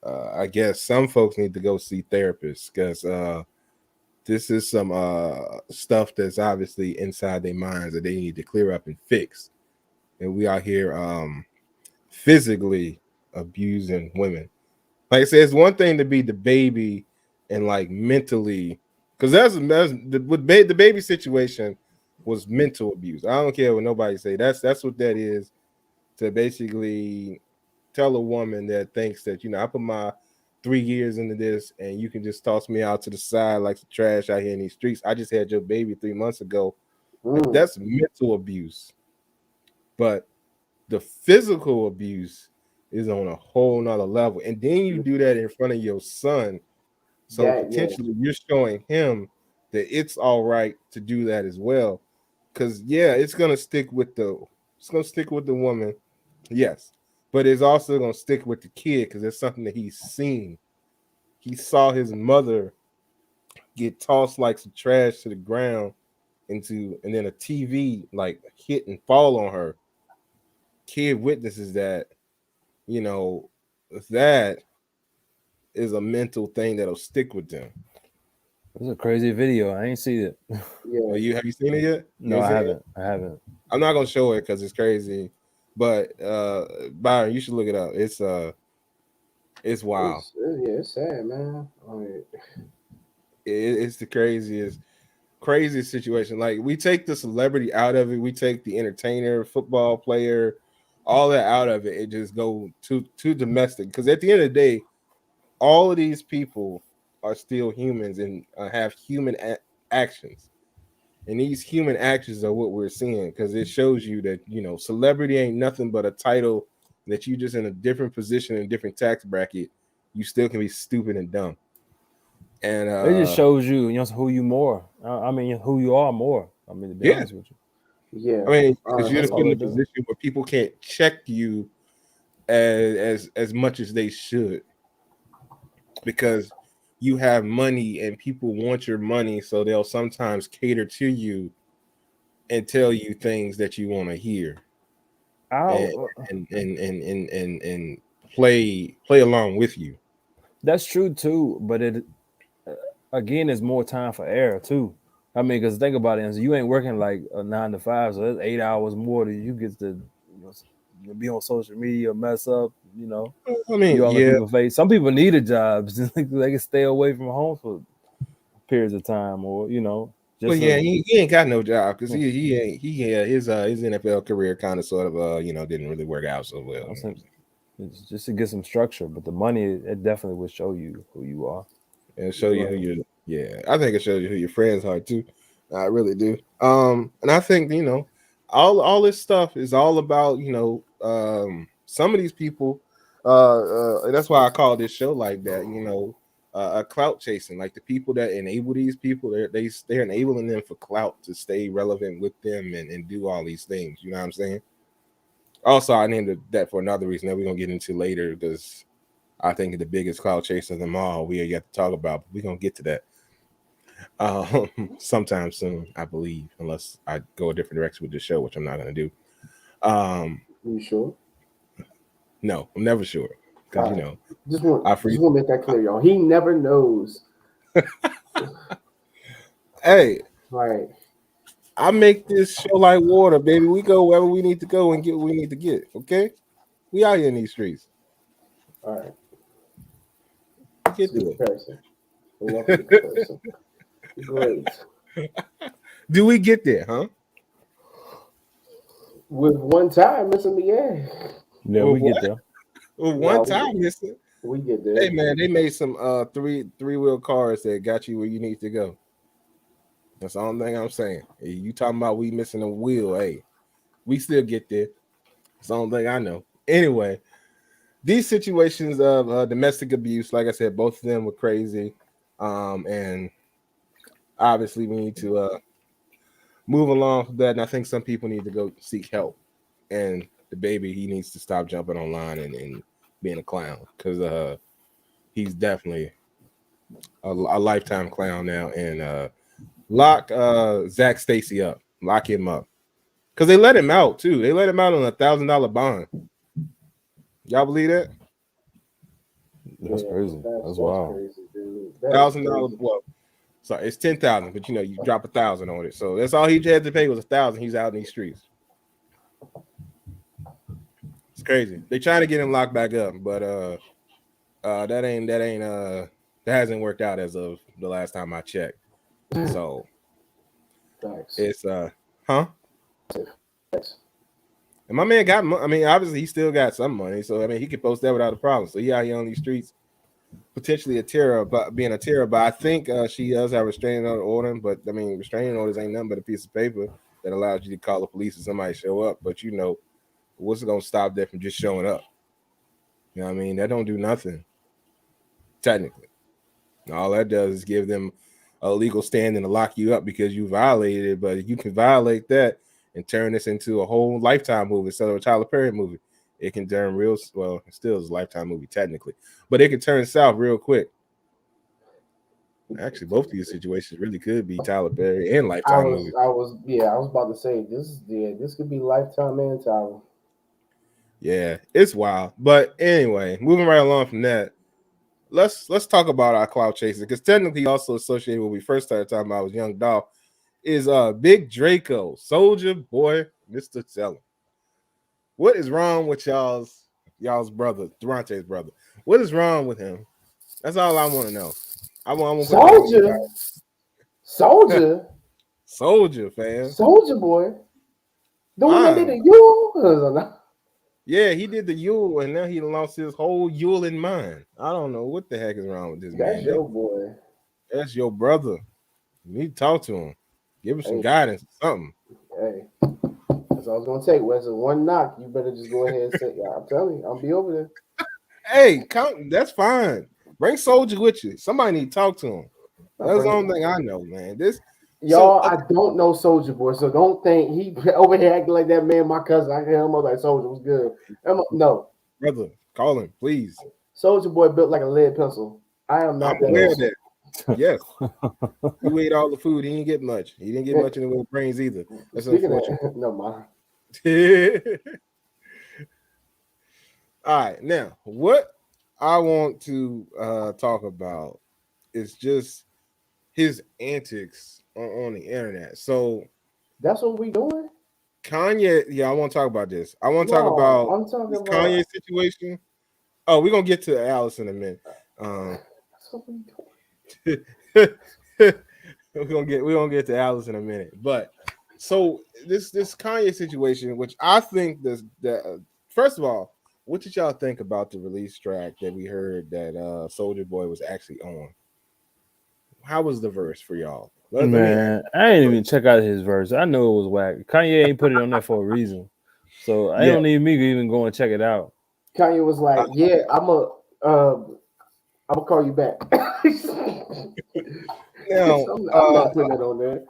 I guess some folks need to go see therapists because this is some stuff that's obviously inside their minds that they need to clear up and fix. And we out here physically abusing women. Like I said, it's one thing to be the baby and like mentally, because that's the baby situation was mental abuse. I don't care what nobody say. That's what that is. To basically tell a woman that thinks that I put my 3 years into this and you can just toss me out to the side like some trash out here in these streets. I just had your baby 3 months ago. Like, that's mental abuse. But the physical abuse is on a whole nother level. And then you do that in front of your son. So potentially you're showing him that it's all right to do that as well. Because it's gonna stick with the woman. Yes. But it's also gonna stick with the kid because it's something that he's seen. He saw his mother get tossed like some trash to the ground and then a TV like hit and fall on her. Kid witnesses that, that is a mental thing that'll stick with them. It's a crazy video. I ain't seen it. Yeah. Have you seen it yet? No, I haven't. I haven't. I'm not gonna show it because it's crazy. But Byron, you should look it up. It's wild. It's sad, man. It's the craziest situation. Like we take the celebrity out of it, we take the entertainer, football player, all that out of it. It just go to domestic. Because at the end of the day, all of these people are still humans and have human actions. And these human actions are what we're seeing because it shows you that celebrity ain't nothing but a title that you just in a different position in a different tax bracket. You still can be stupid and dumb. And it just shows you, who you more. I mean, who you are more. I mean, to be honest with you. Yeah. I mean, because you're put in a position where people can't check you as much as they should because you have money and people want your money, so they'll sometimes cater to you and tell you things that you want to hear, and, and play along with you. That's true too, but it again is more time for error too. I mean, because think about it, you ain't working like a 9 to 5, so that's 8 hours more that you get to be on social media, mess up, I mean, be all in yeah, people's face. Some people need a job, they can stay away from home for periods of time, or but just yeah, he ain't got no job because Hmm. his NFL career kind of sort of didn't really work out so well. I'm saying, it's just to get some structure, but the money it definitely will show you who you are. And show you who you. Yeah, I think it shows you who your friends are too. I really do. And I think all this stuff is all about some of these people. That's why I call this show like that. A clout chasing, like the people that enable these people. They're enabling them for clout to stay relevant with them and do all these things. You know what I'm saying? Also, I named it that for another reason that we're gonna get into later because I think the biggest clout chaser of them all we are yet to talk about. But we're gonna get to that sometime soon, I believe, unless I go a different direction with the show, which I'm not gonna do. You sure? No, I'm never sure because just want to make that clear, y'all. He never knows. Hey, right. I make this show like water, baby. We go wherever we need to go and get what we need to get. Okay, we out here in these streets. All right. Get to it. Comparison. Comparison. Great. Do we get there, huh? With one time missing the air. Yeah, we get there. With one time missing. We get there. Hey man, they made some three-wheel cars that got you where you need to go. That's the only thing I'm saying. Hey, you talking about we missing a wheel? Hey, we still get there. That's the only thing I know. Anyway, these situations of domestic abuse, like I said, both of them were crazy, and obviously we need to move along from that. And I think some people need to go seek help. And the baby, he needs to stop jumping online and being a clown because he's definitely a lifetime clown now. And lock Zach Stacy up, lock him up, because they let him out too. They let him out on $1,000 bond. Y'all believe that? That's crazy. That's wild. $1,000. Well, sorry, it's 10,000, but you drop 1,000 on it, so that's all he had to pay was 1,000. He's out in these streets. It's crazy. They trying to get him locked back up, but that hasn't worked out as of the last time I checked. So it's huh? And my man got money. I mean, obviously he still got some money, so I mean he could post that without a problem. So he out here on these streets, potentially being a terror. But I think she does have a restraining order. But I mean, restraining orders ain't nothing but a piece of paper that allows you to call the police if somebody show up. But what's gonna stop that from just showing up? You know what I mean? That don't do nothing. Technically, all that does is give them a legal standing to lock you up because you violated it. But you can violate that and turn this into a whole Lifetime movie instead of a Tyler Perry movie. It can turn it still is a Lifetime movie technically, but it can turn south real quick. Actually, both of these situations really could be Tyler Perry and Lifetime movies. I was about to say this could be Lifetime and Tyler. Yeah, it's wild. But anyway, moving right along from that, let's talk about our clout chaser, because technically also associated when we first started talking about was Young Dolph is Big Draco, Soldier Boy, Mr. Teller. What is wrong with y'all's brother, Durante's brother? What is wrong with him? That's all I want to know. I want Soldier, fam. Soldier Boy. The one that did the Yule? Yeah, he did the Yule, and now he lost his whole Yule in mind. I don't know what the heck is wrong with this man. That's your boy. That's your brother. You need to talk to him. Give him some guidance or something. Hey, that's all I was gonna take. Wes, one knock. You better just go ahead and say, I'm telling you, I'll be over there. Hey, that's fine. Bring Soldier with you. Somebody need to talk to him. That's the only thing I know, man. I don't know Soldier Boy, so don't think he over here acting like that man. My cousin, I hear him like Soldier was good. No, brother, call him, please. Soldier Boy built like a lead pencil. I am not. I'm aware of that. Yes. You ate all the food. He didn't get much. He didn't get much in the way of brains either. That's unfortunate. No, ma. All right. Now, what I want to talk about is just his antics on the internet. So that's what we doing. Kanye, yeah, I want to talk about this. I want to talk No, about I'm talking this about Kanye situation. Oh, we're gonna get to Alice in a minute. that's what we doing. we're gonna get to Alice in a minute. But so this Kanye situation, which I think that first of all, what did y'all think about the release track that we heard that Soulja Boy was actually on? How was the verse for y'all? Man, I ain't even check out his verse. I know it was whack. Kanye ain't put it on there for a reason, so I don't need me to even go and check it out. Kanye was like, "Yeah, I'm gonna call you back." Now, I'm not putting it on there.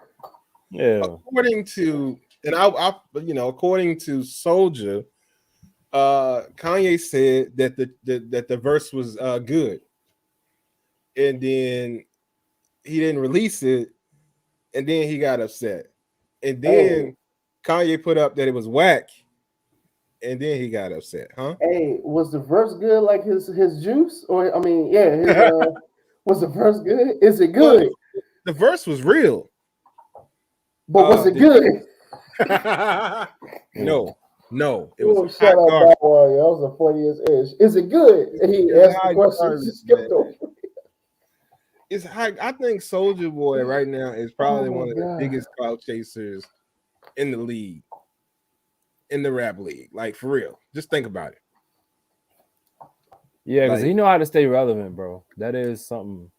Yeah, according to according to Soulja, Kanye said that the verse was good, and then he didn't release it, and then he got upset, and then Kanye put up that it was whack, and then he got upset, huh? Hey, was the verse good like his juice? Or I mean, yeah, his was the verse good? Is it good? Well, the verse was real. But was it good? No. It was shut up, that was a funniest ish. Is it good? And he asked the question. Just skipped over. It's high. I think Soulja Boy right now is probably one of the biggest clout chasers in the league, in the rap league. Like for real, just think about it. Yeah, because he know how to stay relevant, bro. That is something.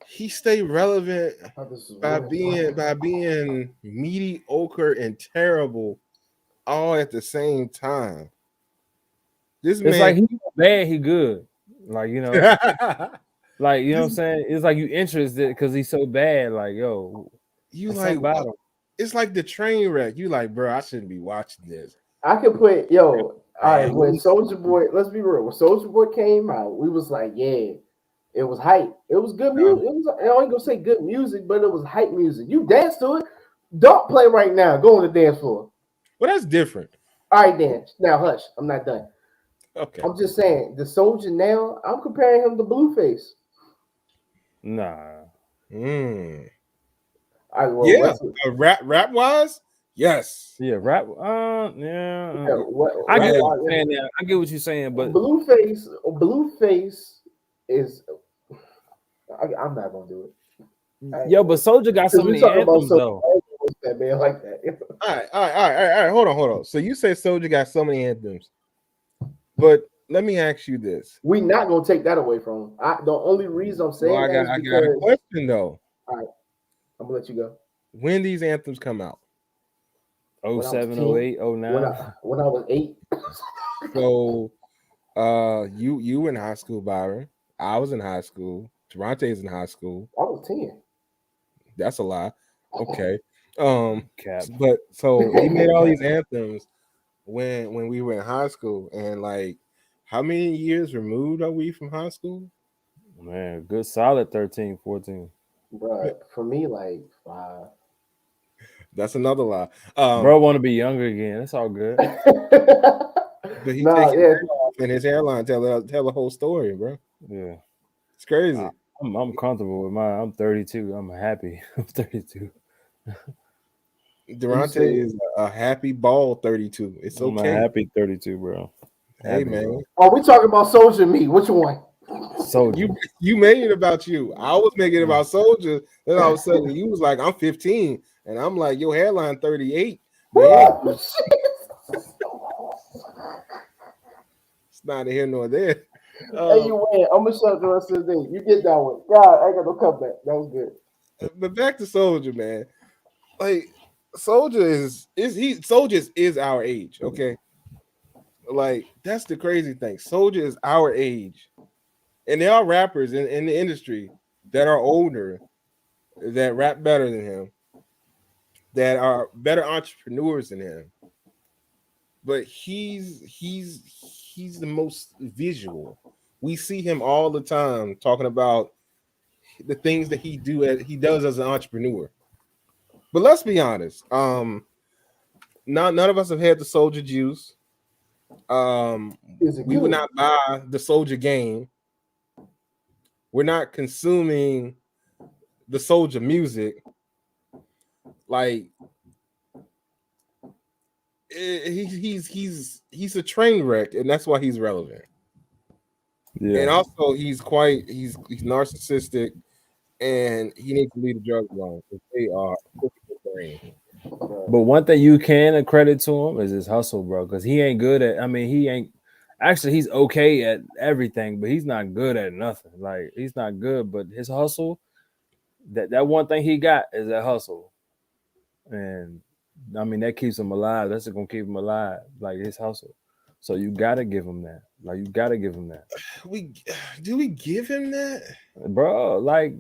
He stay relevant by being mediocre and terrible all at the same time. This it's man, like he bad, he good. Like like what I'm saying. It's like you interested because he's so bad. Like yo, you like about him. It's like the train wreck. You like, bro, I shouldn't be watching this. I could put all right. When Soulja Boy, let's be real. When Soulja Boy came out, we was like, yeah, it was hype. It was good music. It was, I ain't gonna say good music, but it was hype music. You dance to it. Don't play right now. Go on the dance floor. Well, that's different. All right, then. Now, hush. I'm not done. Okay. I'm just saying, the Soulja now, I'm comparing him to Blueface. Nah. Mm. All right, well, rap wise, yes. Yeah, rap. Yeah. I get what you're saying. I get what you're saying, but Blueface is. I'm not gonna do it. Yo, but Soulja got so many anthems though. That man like that. All right. Hold on. So you say Soulja got so many anthems, but let me ask you this: we not gonna take that away from him. The only reason I'm saying I got a question though. All right, I'm gonna let you go. When these anthems come out? 07, 08, 09. When I was 8. So, you in high school, Byron. I was in high school. Teronte's in high school. I was 10. That's a lie. Okay. But so he made all these anthems when we were in high school, and like, how many years removed are we from high school? Man, good solid 13, 14. Bro, for me, like 5. That's another lie. Bro, want to be younger again. That's all good. But he takes it off, and his hairline tell the whole story, bro. Yeah, it's crazy. I'm comfortable with mine. I'm 32. I'm happy. I'm 32. Durante is a happy ball 32. It's okay. I'm a happy 32, bro. Hey, man. Bro. Are we talking about Soulja and me? Which one? Soulja. You made it about you. I was making it about Soulja. Then all of a sudden you was like, I'm 15. And I'm like, your hairline 38. It's neither here nor there. Hey, you win. I'm gonna shut the rest of the day. You get that one. God, I got no comeback. That was good. But back to Soulja, man. Like Soulja is our age, okay? Like that's the crazy thing. Soulja is our age, and there are rappers in the industry that are older that rap better than him, that are better entrepreneurs than him. But he's the most visual. We see him all the time talking about the things that he does as an entrepreneur. But let's be honest. None of us have had the Soldier juice. Is it We would good? not buy the Soldier game. We're not consuming the Soldier music. Like he's a train wreck, and that's why he's relevant. Yeah. And also he's narcissistic, and he needs to leave the drugs alone because they are cooking his brain. But one thing you can accredit to him is his hustle, bro. Because he ain't good at. I mean, he ain't. Actually, he's okay at everything, but he's not good at nothing. Like he's not good, but his hustle. That one thing he got is that hustle, and I mean that keeps him alive. That's gonna keep him alive, like his hustle. So you gotta give him that. Like you gotta give him that. Do we give him that, Bro? Like,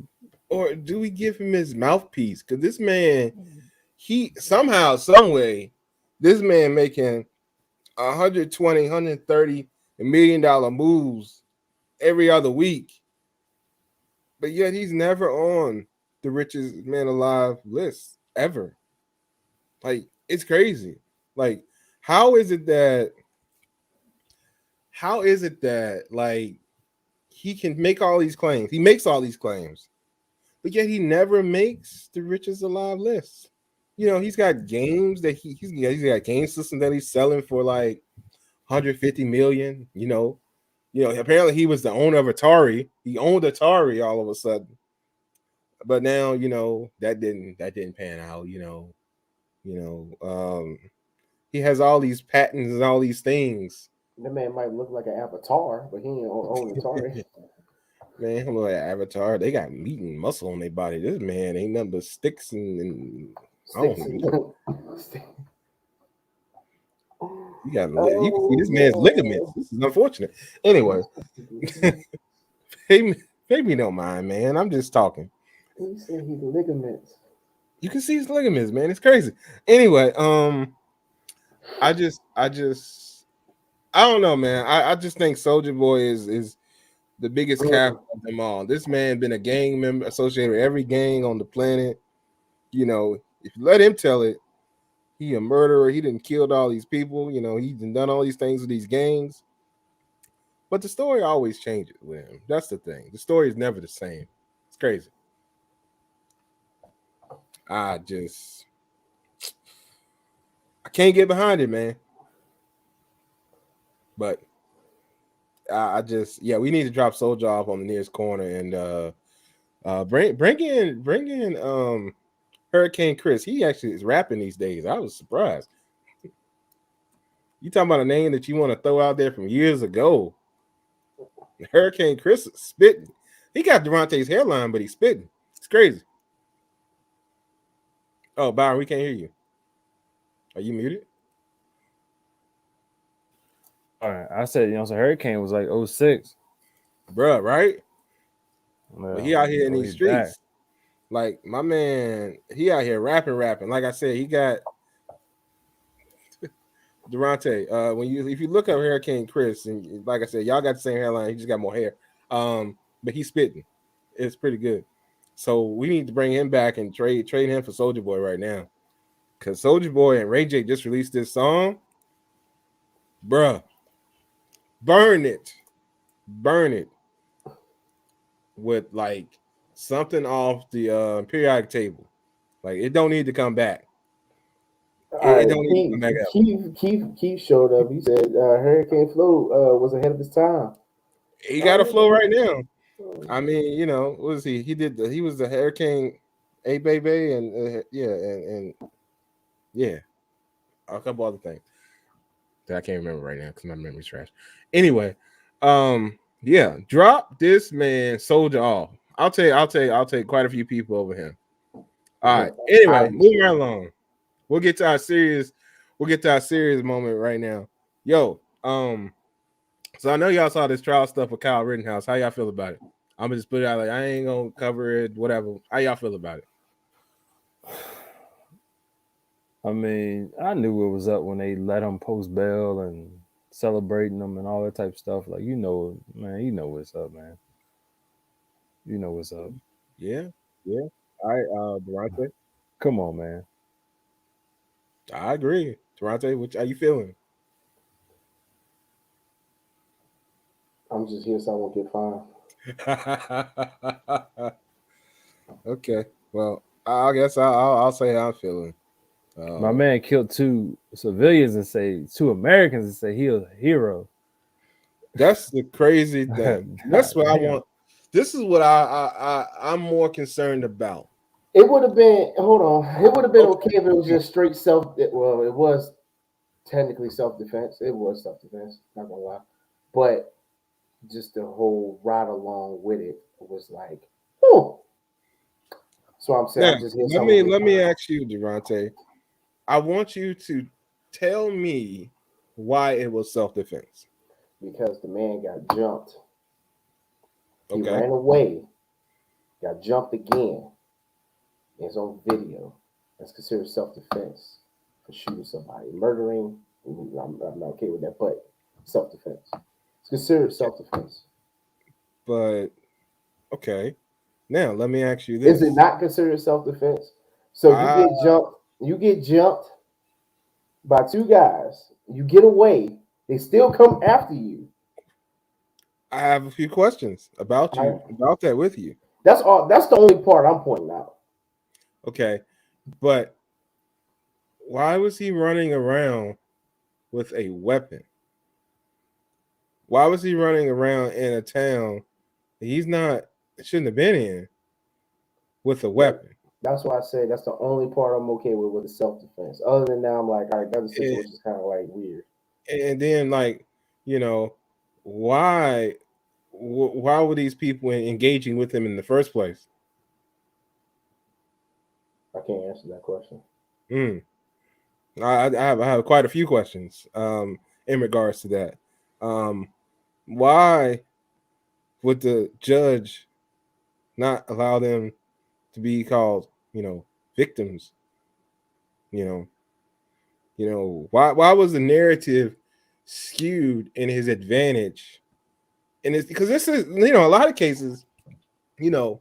or do we give him his mouthpiece? Because this man, he somehow, some way, this man making 120, 130 $1 million moves every other week, but yet he's never on the richest man alive list ever. Like it's crazy. Like how is it that like he can make all these claims? He makes all these claims, but yet he never makes the richest alive list. You know, he's got games that he's got game system that he's selling for like 150 million. Apparently he was the owner of Atari. He owned Atari all of a sudden, but now that didn't pan out. He has all these patents and all these things. The man might look like an avatar, but he ain't own Atari. Man, look at Avatar. They got meat and muscle on their body. This man ain't nothing but sticks and Sticks you can see this man's ligaments. This is unfortunate. Anyway, maybe don't mind, man. I'm just talking. He said he's ligaments. You can see his ligaments, man. It's crazy. Anyway, I don't know, man. I just think Soulja Boy is the biggest cap of them all. This man been a gang member associated with every gang on the planet. If you let him tell it, he a murderer. He done killed all these people. He's done all these things with these gangs. But the story always changes with him. That's the thing. The story is never the same. It's crazy. I can't get behind it, man. But we need to drop Soulja off on the nearest corner and bring in Hurricane Chris. He actually is rapping these days. I was surprised. You talking about a name that you want to throw out there from years ago? Hurricane Chris is spitting. He got Devontae's hairline, but he's spitting. It's crazy. Oh, Byron, we can't hear you. Are you muted? all right, I said, so Hurricane was like 06. Bruh, right? Well, but he out here in these streets. Back. Like, my man, he out here rapping. Like I said, he got Durante. If you look up Hurricane Chris, and like I said, y'all got the same hairline, he just got more hair. But he's spitting. It's pretty good. So we need to bring him back and trade him for Soulja Boy right now. Because Soulja Boy and Ray J just released this song. Bruh. Burn it with like something off the periodic table. Like it don't need to come back. It don't need to come back out. Keith showed up. He said Hurricane Flow was ahead of his time. He got a flow right now. I mean, what was he? He was the Hurricane A Baby and a couple other things that I can't remember right now because my memory's trash. Anyway, drop this man Soulja off. I'll take quite a few people over him. All right. Anyway, moving right along. We'll get to our serious moment right now. Yo, so I know y'all saw this trial stuff with Kyle Rittenhouse. How y'all feel about it? I'm gonna just put it out like I ain't gonna cover it, whatever. How y'all feel about it? I mean, I knew it was up when they let him post bail and celebrating them and all that type of stuff. Like, man, you know what's up, man. You know what's up. Yeah, yeah. Durante, Come on, man. I agree. Durante, which how you feeling? I'm just here so I won't get fined. Okay, well, I guess I'll say how I'm feeling. My man killed 2 civilians and say 2 Americans and say he was a hero. That's the crazy thing. That's God what I damn. want. This is what I'm more concerned about. It would have been hold on. It would have been Okay, okay if it was just straight well, it was technically self defense. It was self defense, not gonna lie. But just the whole ride along with it was like, oh. So I'm saying now I'm just here let so I won't me get let me fined. ask you, Durante. I want you to tell me why it was self defense. Because the man got jumped. He Okay. ran away, got jumped again. It's on video. That's considered self defense for shooting somebody. Murdering, I'm not okay with that, but self defense. It's considered self defense. But okay. Now let me ask you Is it this. not considered self defense? So I you get jumped by two guys, you get away, they still come after you. I have a few questions about All you right. about that with you. That's all that's the only part I'm pointing out. Okay. But why was he running around with a weapon? Why was he running around in a town he's not shouldn't have been in with a That, weapon? that's why I say that's the only part I'm okay with the self defense. Other than that, I'm like, all right, that other And, situation is kind of like weird. and then like, you know, why why were these people engaging with him in the first place? I can't answer that question. Hmm. I have quite a few questions in regards to that. Um, why would the judge not allow them to be called, victims? You know, why was the narrative skewed in his advantage? And it's because this is, a lot of cases, you know,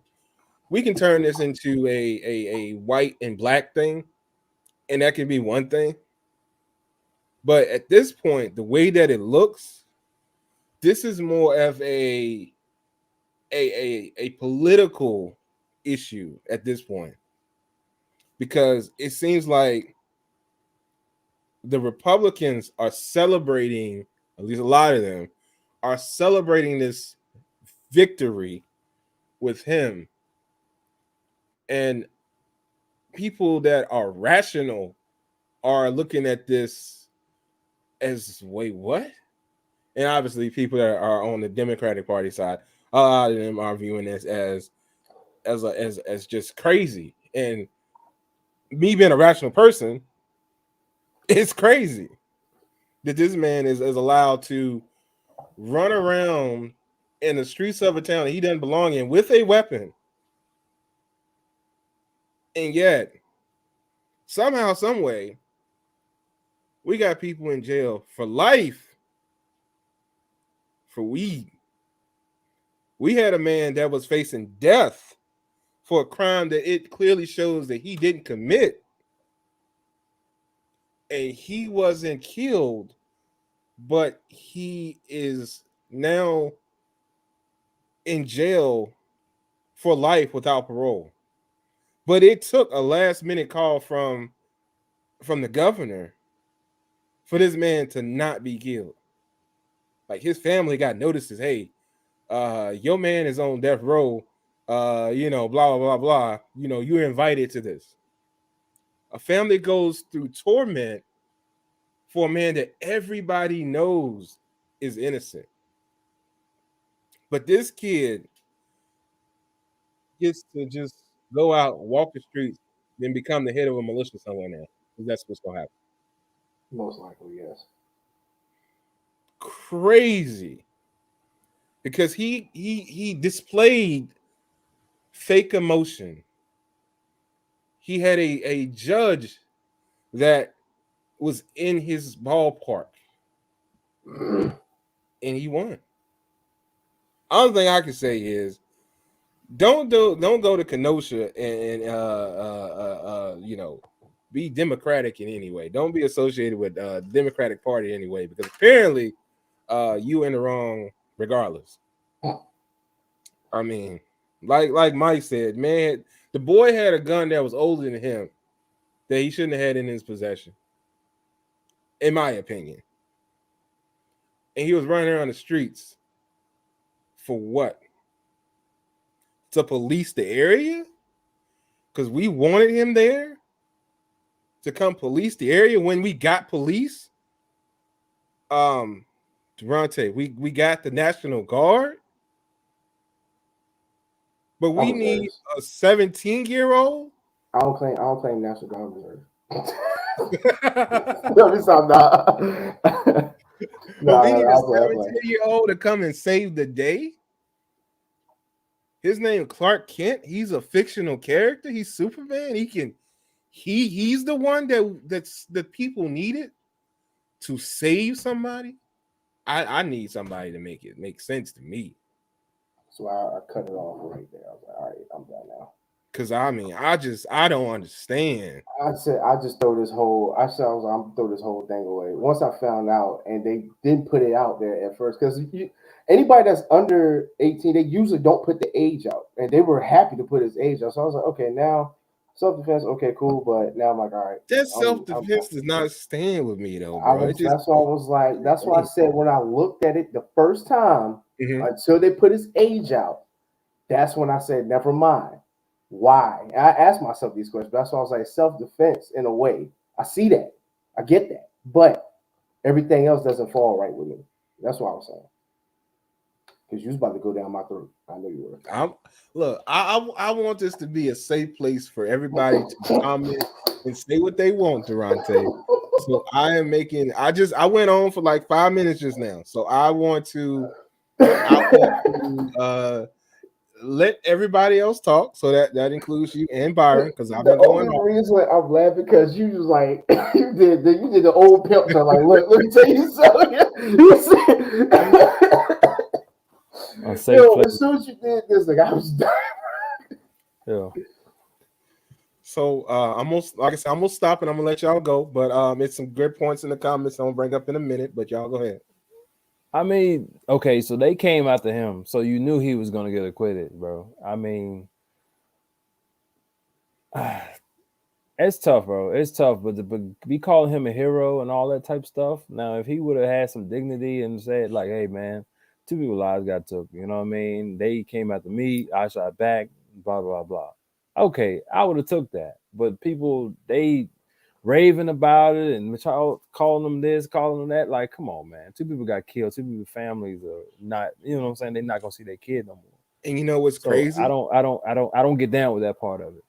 we can turn this into a white and black thing, and that can be one thing. But at this point, the way that it looks, this is more of a political issue at this point, because it seems like the Republicans are celebrating, at least a lot of them are celebrating this victory with him, and people that are rational are looking at this as, wait, what? And obviously people that are on the Democratic Party side, a lot of them are viewing this as just crazy. And me being a rational person, it's crazy that this man is allowed to run around in the streets of a town that he doesn't belong in with a weapon, and yet somehow, some way, we got people in jail for life for weed. We had a man that was facing death for a crime that it clearly shows that he didn't commit, and he wasn't killed, but he is now in jail for life without parole. But it took a last minute call from the governor for this man to not be killed. Like, his family got notices, hey, your man is on death row, blah blah blah blah. You're invited to this. A family goes through torment for a man that everybody knows is innocent. But this kid gets to just go out, walk the streets, then become the head of a militia somewhere now. That's what's gonna happen. Most likely, yes. Crazy. Because he displayed fake emotion. He had a judge that was in his ballpark, and he won. Only thing I can say is don't go to Kenosha and be Democratic in any way. Don't be associated with Democratic Party anyway, because apparently you in the wrong regardless. I mean, like Mike said, man, the boy had a gun that was older than him that he shouldn't have had in his possession, in my opinion. And he was running around the streets for what? To police the area? Because we wanted him there to come police the area when we got police. Durante, we got the National Guard, but we need a 17-year-old. I don't claim National Guard reserve. Let me stop now. But we need a 17-year-old to come and save the day. His name Clark Kent. He's a fictional character. He's Superman. He's the one that people needed to save somebody. I need somebody to make it make sense to me. So I cut it off right there. I was like, all right, I'm done now. Cause I mean, I don't understand. I said I just throw this whole. I said I'm gonna throw this whole thing away. Once I found out, and they didn't put it out there at first, because anybody that's under 18, they usually don't put the age out, and they were happy to put his age out. So I was like, okay, now self-defense, okay, cool, but now I'm like, all right, that self-defense does not stand with me though, bro. That's why I was like, that's why I said when I looked at it the first time, until they put his age out, that's when I said, never mind. Why? I asked myself these questions. That's why I was like, self-defense in a way. I see that. I get that. But everything else doesn't fall right with me. That's what I was saying. Because you was about to go down my throat. I know you were. I want this to be a safe place for everybody to comment and say what they want, Durante. So I went on for like 5 minutes just now. So I want to let everybody else talk, so that includes you and Byron, because I've been going on. The reason I'm laughing because you was like you did the old pimp. So like, look, let me tell you something. As soon as you did this, like I was dying. Yeah. So like I said, I'm gonna stop and I'm gonna let y'all go. But it's some good points in the comments I'm gonna bring up in a minute. But y'all go ahead. I mean, okay, so they came after him, so you knew he was gonna get acquitted, bro. I mean, it's tough, bro. It's tough, but be calling him a hero and all that type of stuff. Now, if he would have had some dignity and said, like, "Hey, man, 2 people's lives got took," you know what I mean? They came after me, I shot back, blah blah blah. Okay, I would have took that, but people they raving about it and calling them this, calling them that. Like, come on, man. 2 people got killed. 2 people's families are not, you know what I'm saying? They're not gonna see their kid no more. And you know what's crazy? I don't get down with that part of it.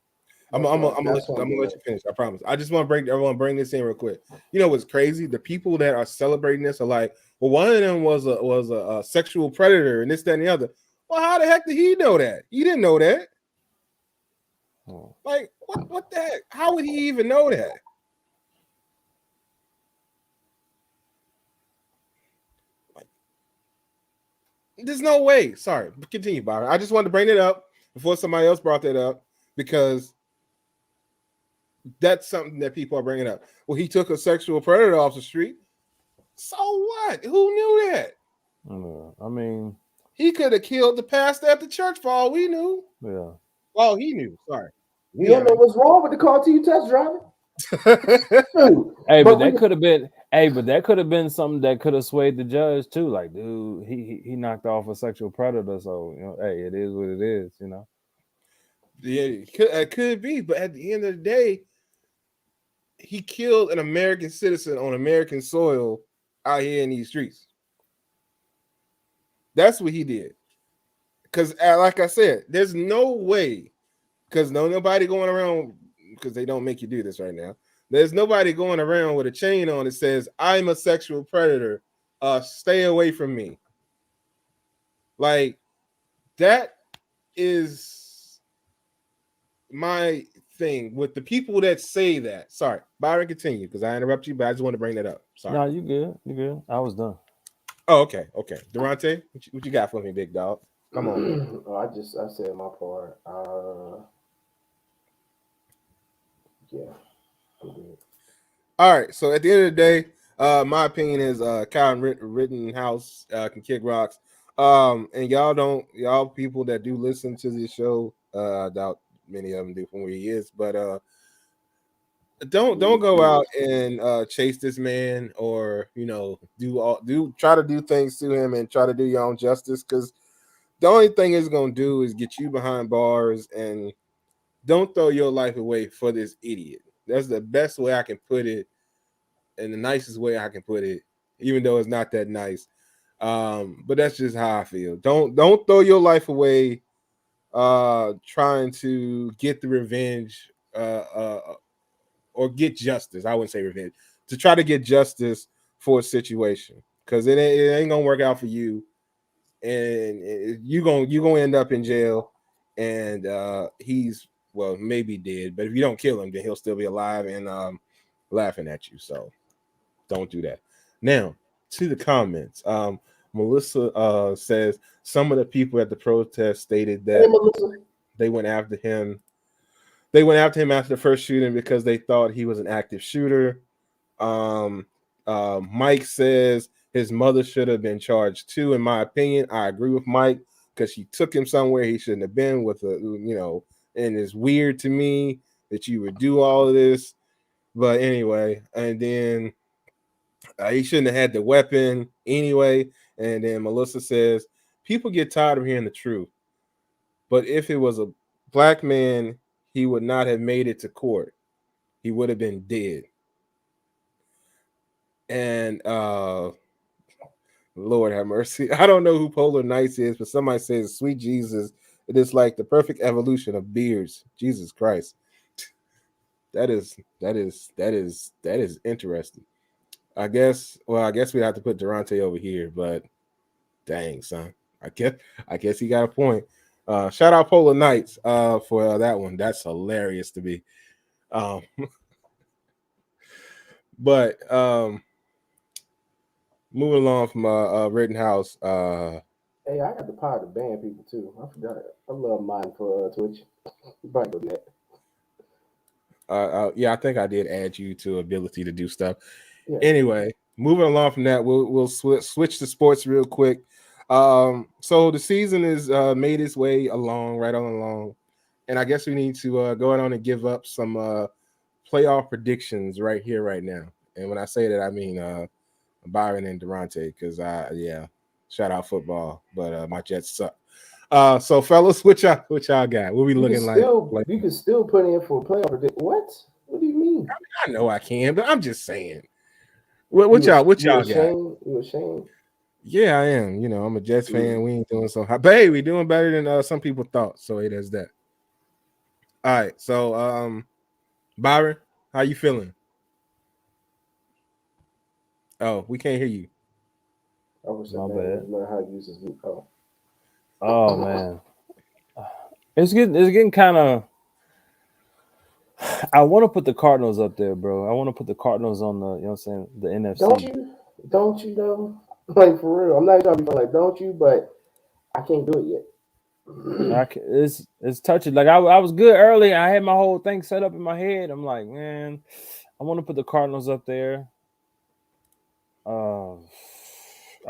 I'm gonna let you finish. I promise. I just want to bring this in real quick. You know what's crazy? The people that are celebrating this are like, well, one of them was a sexual predator and this, that, and the other. Well, how the heck did he know that? He didn't know that. Like, what the heck? How would he even know that? There's no way. Sorry. Continue, Byron. I just wanted to bring it up before somebody else brought that up, because that's something that people are bringing up. Well, he took a sexual predator off the street. So what? Who knew that? I mean, he could have killed the pastor at the church for all we knew. Yeah. Well, he knew. Sorry. You don't know what's wrong with the car till you test drive it. Hey, but that could have been. Hey, but that could have been something that could have swayed the judge too. Like, dude, he knocked off a sexual predator, so you know, hey, it is what it is, you know. Yeah, it could be, but at the end of the day, he killed an American citizen on American soil out here in these streets. That's what he did. Because, like I said, there's no way. Because nobody going around, because they don't make you do this right now. There's nobody going around with a chain on that says, "I'm a sexual predator. Stay away from me." Like, that is my thing with the people that say that. Sorry, Byron, continue, because I interrupt you, but I just want to bring that up. Sorry. No, you good. You good. I was done. Oh, okay. Durante, what you got for me, big dog? Come on, man. I said my part. Yeah, I'm good. All right. So at the end of the day, my opinion is Kyle Rittenhouse can kick rocks. And y'all people that do listen to this show, I doubt many of them do from where he is, but don't go out and chase this man, or try to do things to him and try to do your own justice, because the only thing it's gonna do is get you behind bars. And don't throw your life away for this idiot. That's the best way I can put it, and the nicest way I can put it, even though it's not that nice. But that's just how I feel. Don't throw your life away trying to get the revenge or get justice. I wouldn't say revenge. To try to get justice for a situation, because it ain't gonna work out for you, and you gonna end up in jail. And he's, well, maybe dead, but if you don't kill him, then he'll still be alive and laughing at you. So don't do that. Now to the comments. Melissa says some of the people at the protest stated Hey, that Melissa. they went after him. They went after him after the first shooting because they thought he was an active shooter. Um, Mike says his mother should have been charged too. In my opinion, I agree with Mike, because she took him somewhere he shouldn't have been with and it's weird to me that you would do all of this. But anyway, and then he shouldn't have had the weapon anyway. And then Melissa says people get tired of hearing the truth, but if it was a black man, he would not have made it to court. He would have been dead. And Lord have mercy. I don't know who Polar Nights is, but somebody says, "Sweet Jesus, it is like the perfect evolution of beards." Jesus Christ, that is interesting. I guess. Well, I guess we have to put Durante over here, but dang, son, I guess he got a point. Shout out Polar Nights for that one. That's hilarious to me. Um, but moving along from Rittenhouse. Hey, I got the power to ban people too. I forgot. I love mine for Twitch. You probably do that. Yeah, I think I did add you to ability to do stuff. Yeah. Anyway, moving along from that, we'll switch to sports real quick. So the season is made its way along, right on along, and I guess we need to go on and give up some playoff predictions right here, right now. And when I say that, I mean Byron and Durante, because shout out football, but my Jets suck. So fellas, what y'all got? What we looking like? You can still put in for a playoff prediction. What? What do you mean? I know I can, but I'm just saying. What y'all got? You ashamed? Yeah, I am. I'm a Jets fan. We ain't doing so hot, but hey, we doing better than some people thought. So hey, there's that. All right. So Byron, how you feeling? Oh, we can't hear you. I wish My I bad. learn how to use this new call. Oh man, it's getting kind of. I want to put the Cardinals up there, bro. I want to put the Cardinals on the, what I'm saying, the NFC. Don't you though? Like for real, I'm not trying to be like, don't you? But I can't do it yet. It's touching. Like I was good early. I had my whole thing set up in my head. I'm like, man, I want to put the Cardinals up there. I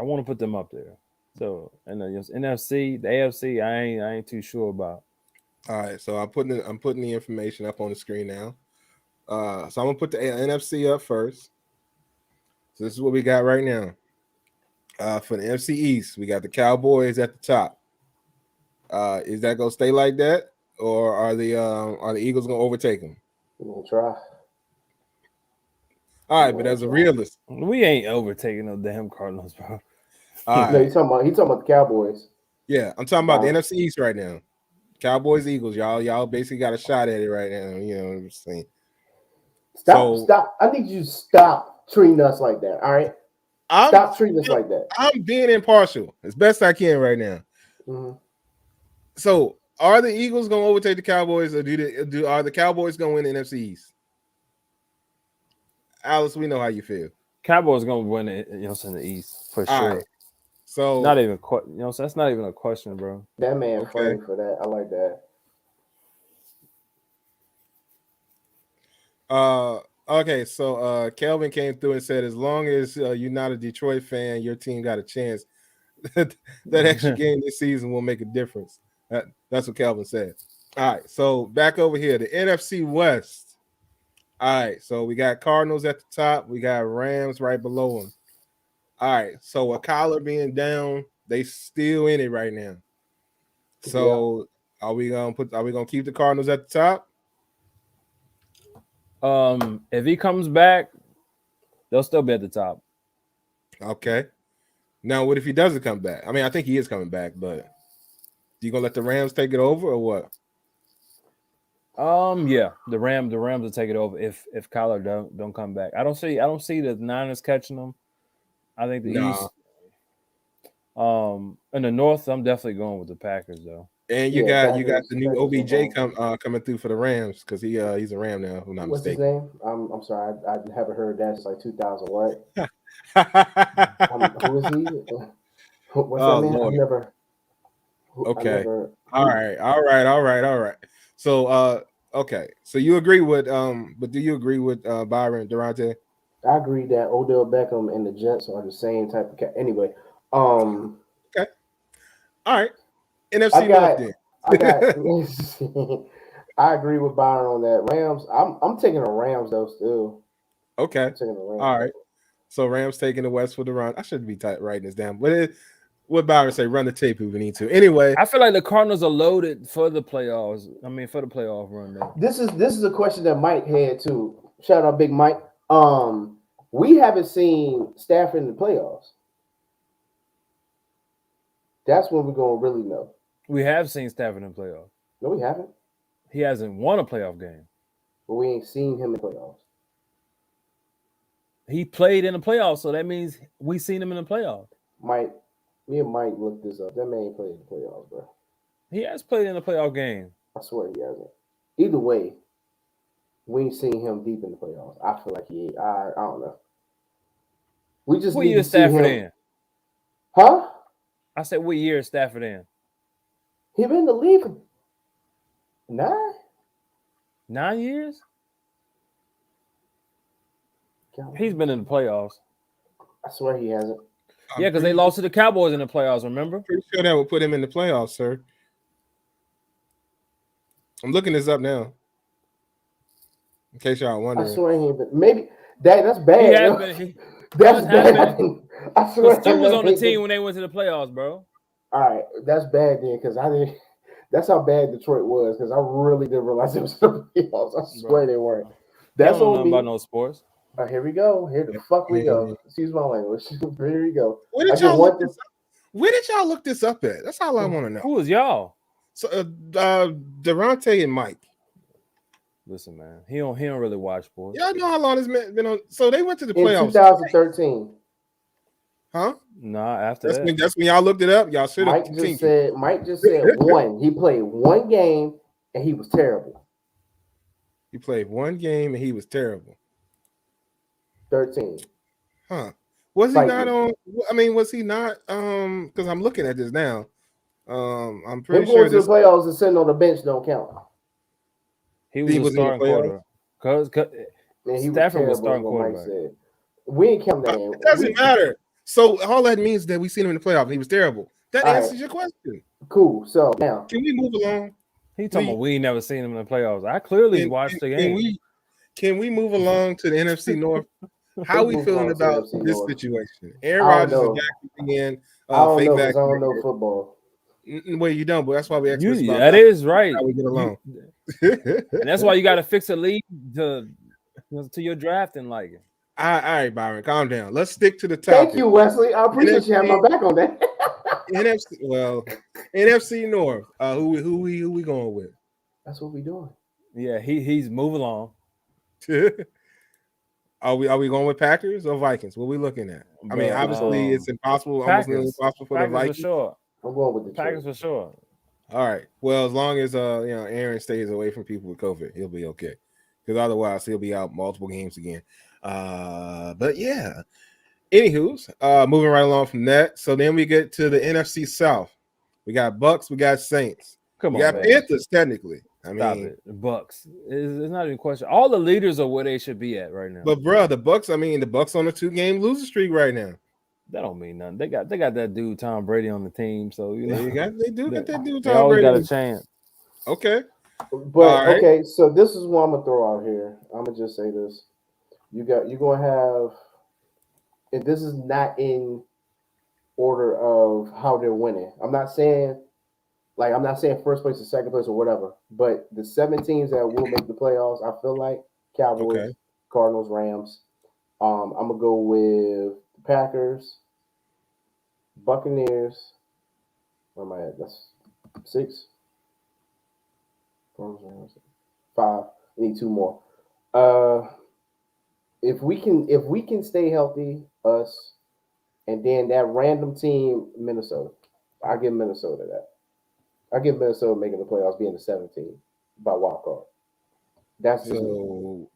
want to put them up there. So, and the NFC, the AFC, I ain't too sure about. All right. So I'm putting the information up on the screen now. So I'm gonna put the NFC up first. So this is what we got right now. For the NFC East, we got the Cowboys at the top. Is that gonna stay like that, or are the Eagles gonna overtake them? We're gonna try. All right, but as a realist, we ain't overtaking no damn Cardinals, bro. All right. No, he's talking about the Cowboys. Yeah, I'm talking about the NFC East right now. Cowboys, Eagles, y'all basically got a shot at it right now. You know what I'm saying? Stop. I need you to stop treating us like that. All right. Stop treating us like that. I'm being impartial as best I can right now. Mm-hmm. So, are the Eagles going to overtake the Cowboys, or are the Cowboys going to win the NFC East? Alice, we know how you feel. Cowboys gonna win it, in the East for sure. Right. So Not even so that's not even a question, bro. That man Okay. funny for that. I like that. Okay, so Kelvin came through and said, as long as you're not a Detroit fan, your team got a chance. That extra game this season will make a difference. That's what Kelvin said. All right, so back over here, the NFC West. All right, so we got Cardinals at the top, we got Rams right below them. All right, so with Kyler being down, they still in it right now. So are we gonna keep the Cardinals at the top? If he comes back, they'll still be at the top. Okay. Now, what if he doesn't come back? I mean, I think he is coming back, but you gonna let the Rams take it over or what? Yeah, the Rams will take it over if Kyler don't come back. I don't see the Niners catching them. I think the East. In the North, I'm definitely going with the Packers though. And you got the new OBJ coming through for the Rams because he's a Ram now. If I'm not What's mistaken. his name? I'm sorry, I haven't heard that since like 2000. What? Who is he? What's that man? Lord. I've never. Okay. All right. So okay. So you agree with but do you agree with Byron Durante? I agree that Odell Beckham and the Jets are the same type of cat. Anyway, okay. All right. NFC North then. I agree with Byron on that. Rams. I'm taking the Rams though still. Okay. I'm taking the Rams. All right. So Rams taking the West for the run. I shouldn't be writing this down, but what Byron say? Run the tape if we need to. Anyway, I feel like the Cardinals are loaded for the playoffs. I mean, for the playoff run. Though. This is a question that Mike had too. Shout out, Big Mike. We haven't seen Stafford in the playoffs. That's when we're gonna really know. We have seen Stafford in the playoffs. No, we haven't. He hasn't won a playoff game. But we ain't seen him in the playoffs. He played in the playoffs, so that means we seen him in the playoffs. Me and Mike looked this up. That man ain't played in the playoffs, bro. He has played in a playoff game. I swear he hasn't. Either way, we ain't seen him deep in the playoffs. I feel like he. I don't know. We just what need year to see Stafford him. in? Huh? I said, what year is Stafford in? He been in the league for 9 years? He's been in the playoffs. I swear he hasn't. Yeah, because they lost to the Cowboys in the playoffs, remember? Pretty sure that would put him in the playoffs, sir. I'm looking this up now. In case y'all wondering. I swear he been. Maybe that's bad. That's bad. I swear Stu was on the team when they went to the playoffs, bro. All right, that's bad then, because I didn't. That's how bad Detroit was, because I really didn't realize it was the playoffs. I swear they weren't. That's don't know about no sports. Here we go. Here the fuck we go. Excuse my language. Here we go. Where did y'all look this up? Where did y'all look this up at? That's all I want to know. Who was y'all? So Durante and Mike. Listen, man, he don't really watch sports. Y'all know how long this man been on. So they went to the playoffs in 2013. Huh? Nah, after that's when y'all looked it up. Y'all should have. Mike just said one. He played one game and he was terrible. He played one game and he was terrible. 13. Huh? Was he not on? I mean, was he not? Because I'm looking at this now. I'm pretty sure going to the playoffs and sitting on the bench don't count. He was a starting quarterback. Because Stafford was starting quarterback. We ain't count that. It doesn't matter. So all that means that we seen him in the playoffs. He was terrible. That answers your question. Cool. So now, can we move along? He talking about we ain't never seen him in the playoffs. I clearly watched the game. Can we move along to the NFC North? How are we feeling about this situation? Aaron Rodgers is back in. I don't know football. Well, you don't, but that's why we asked about that is right. How we get along. And that's why you got to fix a league to your drafting like it. All right, Byron, calm down. Let's stick to the topic. Thank you, Wesley. I appreciate you having my back on that. NFC North. Who we going with? That's what we doing. Yeah, he's moving along. Are we going with Packers or Vikings? What are we looking at? I mean, obviously it's impossible. Packers, almost impossible for the Vikings. For sure. I'm going with the Packers for sure. All right. Well, as long as Aaron stays away from people with COVID, he'll be okay. Because otherwise he'll be out multiple games again. But yeah, Anywho's, moving right along from that. So then we get to the NFC South. We got Bucks, we got Saints. Come We on, got man. Panthers, technically. I Stop mean, it. The Bucks. It's not even a question. All the leaders are where they should be at right now. but bro, the Bucks, I mean, the Bucks on a 2-game losing streak right now. That don't mean nothing. They got that dude Tom Brady on the team, so you know They do got that dude they Tom always Brady. got a chance. Okay. But All right. okay, so this is what I'm gonna throw out here. I'm gonna just say this: you're gonna have, and this is not in order of how they're winning. I'm not saying first place or second place or whatever, but the 7 teams that will make the playoffs, I feel like Cowboys, Okay. Cardinals, Rams. I'm gonna go with the Packers, Buccaneers. Where am I at? That's 6. Cardinals, Rams, 5. I need 2 more. If we can stay healthy, us, and then that random team, Minnesota, I give Minnesota that. I give Minnesota making the playoffs, being the 17 by wild card. That's just me.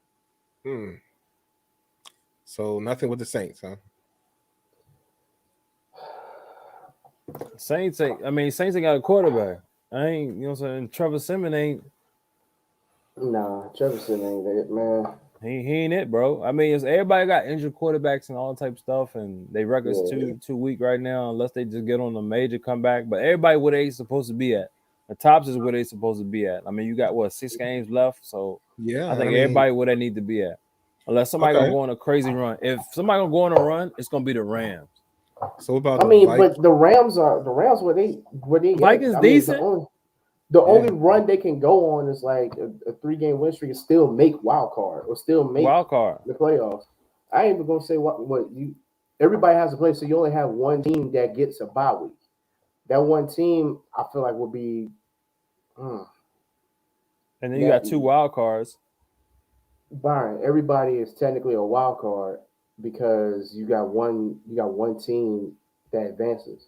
So, so nothing with the Saints, huh? Saints ain't got a quarterback. I ain't, you know what I'm saying? Trevor Simmons ain't. Nah, Trevor Simmons ain't it, man. He ain't it, bro. I mean, everybody got injured quarterbacks and all type of stuff, and they records too weak right now unless they just get on a major comeback. But everybody where they supposed to be at. The tops is where they supposed to be at. I mean, you got 6 games left, so Yeah, I think everybody where they need to be at. Unless somebody gonna go on a crazy run. If somebody gonna go on a run, it's gonna be the Rams. So about but the Rams where they Vikings at. decent. The only run they can go on is like a 3-game win streak and still make wild card or still make wild card the playoffs. I ain't even gonna say what you. Everybody has a play, so you only have one team that gets a bye week. That one team, I feel like, will be. And then you got 2 wild cards. Byron, everybody is technically a wild card because you got one team that advances.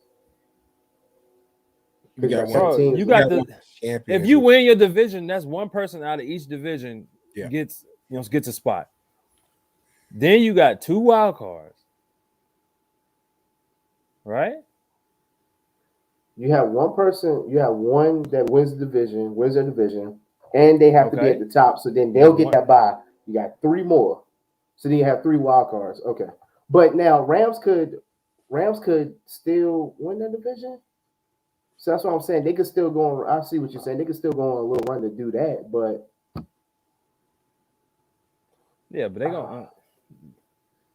You got if you win your division, that's one person out of each division gets a spot. Then you got 2 wild cards, right? You have one person. You have one that wins their division, and they have to be at the top. So then they'll get that bye. You got 3 more. So then you have 3 wild cards. Okay, but now Rams could still win the division. So that's what I'm saying. They could still go on. I see what you're saying. They could still go on a little run to do that, but yeah, but they gonna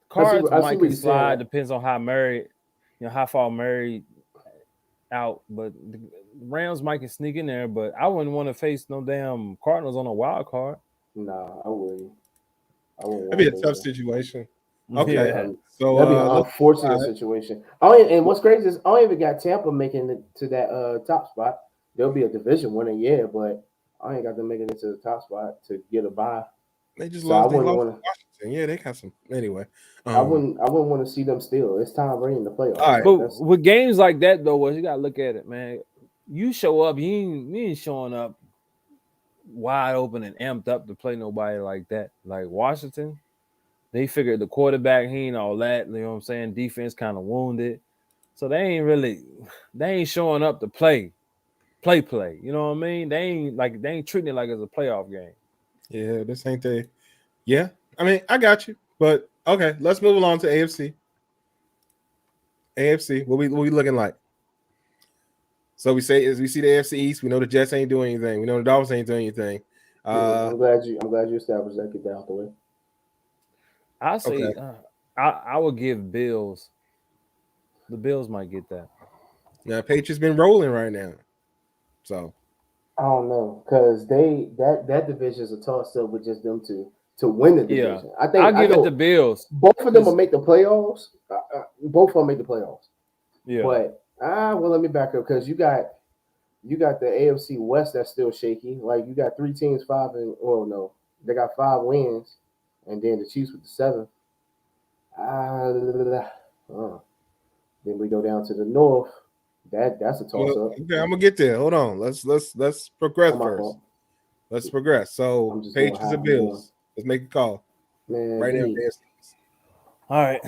cards might can slide. Depends on how Murray, how far Murray out. But the Rams might can sneak in there. But I wouldn't want to face no damn Cardinals on a wild card. Nah, I wouldn't. That'd be a tough situation. Okay, so that'd be an unfortunate situation. And what's crazy is I don't even got Tampa making it to that top spot. There'll be a division winner, but I ain't got them making it to the top spot to get a bye. They just lost. They lost to Washington. Yeah, they got some. Anyway, I wouldn't want to see them still. It's time Brady in the playoffs. All right. But with games like that though, you gotta look at it, man. You show up, you ain't showing up wide open and amped up to play nobody like that. Like Washington. They figured the quarterback, he ain't all that. You know what I'm saying? Defense kind of wounded. So they ain't showing up to play. You know what I mean? They ain't treating it like it's a playoff game. Yeah, this ain't they. Yeah. I mean, I got you. But okay, let's move along to AFC. AFC, what we looking like? So we see the AFC East. We know the Jets ain't doing anything. We know the Dolphins ain't doing anything. I'm glad you established that. Get that out the way. I say I would give Bills. The Bills might get that. Now Patriots been rolling right now, so I don't know because that division is a toss up with just them two to win the division. I think I'll give it to Bills. Both of them will make the playoffs. Both of them make the playoffs. Yeah, but let me back up because you got the AFC West that's still shaky. Like you got 3 teams, 5 and they got 5 wins. And then the Chiefs with the 7. Then we go down to the North. That's a toss up. Okay, I'm gonna get there. Hold on. Let's progress first. Let's progress. So Patriots and Bills. Let's make a call. Man, right now. All right.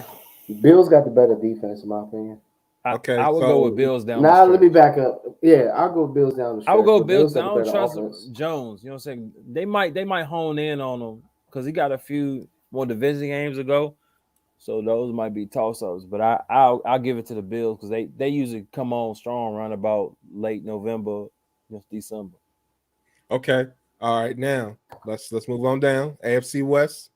Bills got the better defense, in my opinion. Okay, I would go with so Bills down. Now the let me stretch. back up. Yeah, I'll go Bills down the stretch. I would go but Bills. I got the don't better trust offense. Jones. You know what I'm saying? They might hone in on him because he got a few more division games to go. So those might be toss-ups. But I'll give it to the Bills because they usually come on strong around about late November, December. okay, all right. Now let's move on down. AFC West.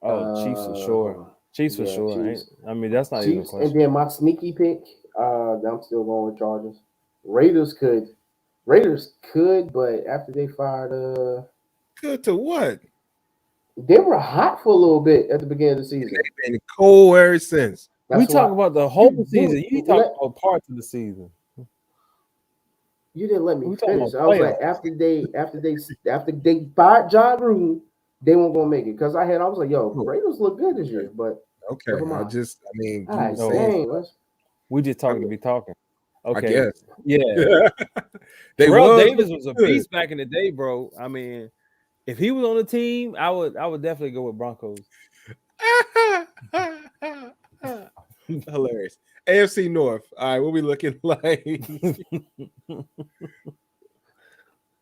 Oh, Chiefs for sure. Chiefs for sure. Chiefs. I mean, that's not even a Chiefs, question. and then my sneaky pick. I'm still going with Chargers. Raiders could, but after they fired, Good to what? they were hot for a little bit at the beginning of the season. They've been cold ever since. We talk about the whole season. You talk about parts of the season. You didn't let me We talking finish. about I was like, playoffs. after they fired John Gruden, they weren't gonna make it because I was like, yo, Raiders look good this year, but okay, never mind. I mean, All right, you were saying we just talking to be talking. Okay, I guess. Yeah. Terrell Davis was a beast back in the day, bro. I mean, if he was on the team, I would definitely go with Broncos. Hilarious. AFC North. All right, what we looking like?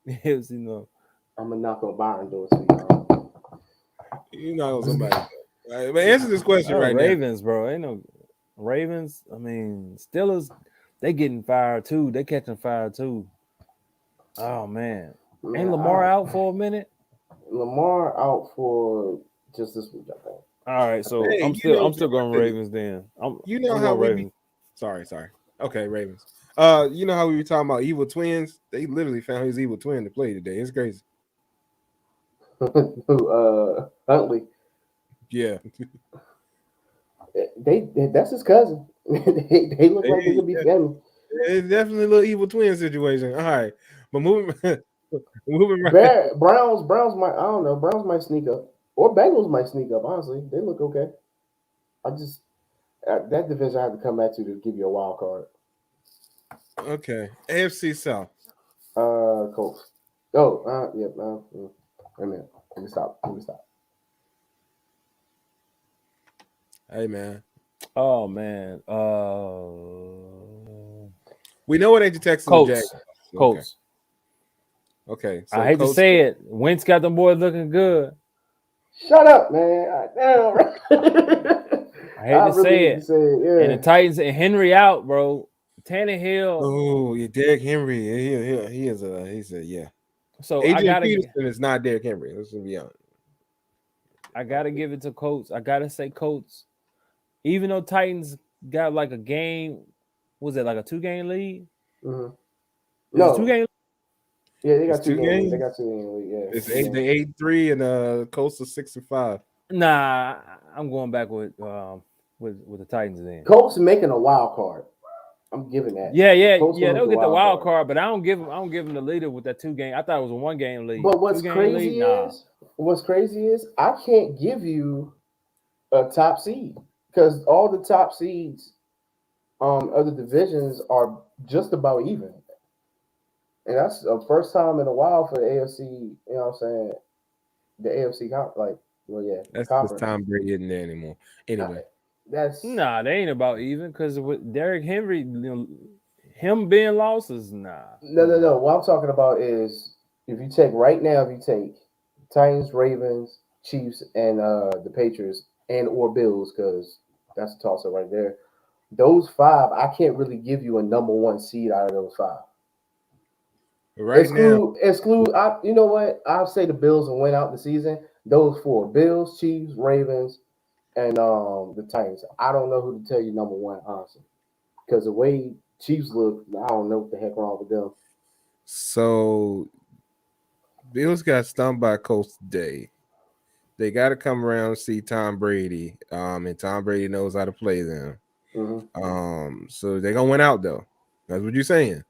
AFC North. I'm gonna knock on Byron door to you. You know somebody. All right, but answer this question right Ravens, bro. Ain't no Ravens. I mean, Steelers. They getting fired too. They catching fire too. Oh man. Ain't Lamar out for a minute? Lamar out for just this week, I think. All right, so I'm still going Ravens then. I'm how we Ravens. Sorry. Okay, Ravens. You know how we were talking about evil twins? They literally found his evil twin to play today. It's crazy. Huntley. Yeah. That's his cousin. they look like they could be family. It's definitely a little evil twin situation. All right, but moving right. Browns might, I don't know. Browns might sneak up, or Bengals might sneak up. Honestly, they look okay. I just that division I have to come back to give you a wild card. Okay, AFC South. Colts. Oh, yeah. Wait a minute. Let me stop. Hey man. Oh man. We know it ain't the Texans. Colts. Okay. So I hate to say it. Wentz got them boys looking good. Shut up, man. Damn. I hate to say it. Yeah. And the Titans and Henry out, bro. Tannehill. Oh, yeah, Derrick Henry. He's a yeah. So Adrian Peterson is not Derrick Henry. Let's be honest. I gotta give it to Colts. I gotta say Colts. Even though Titans got like a game, was it like a 2-game lead? Mm-hmm. No, 2-game. Yeah, they got 2 games. They got 2 game lead. Yeah, it's 8-3 and Colts are 6-5. Nah, I'm going back with the Titans then. Colts making a wild card. I'm giving that. Yeah. They'll get the wild card, but I don't give them the leader with that 2-game. I thought it was a 1-game lead. But what's crazy is I can't give you a top seed because all the top seeds of the divisions are just about even. And that's the first time in a while for the AFC, you know what I'm saying? The AFC That's because Tom Brady isn't there anymore. Anyway. They ain't about even because with Derrick Henry, him being lost is nah. No. What I'm talking about is if you take Titans, Ravens, Chiefs, and the Patriots and or Bills, because that's a toss-up right there. Those 5, I can't really give you a number 1 seed out of those 5. Exclude. You know what? I'll say the Bills will win out the season. Those 4: Bills, Chiefs, Ravens, and the Titans. I don't know who to tell you number 1, honestly, because the way Chiefs look, I don't know what the heck wrong with them. So, Bills got stumped by Colts today. They got to come around and see Tom Brady, and Tom Brady knows how to play them. Mm-hmm. So they're gonna win out though. That's what you're saying.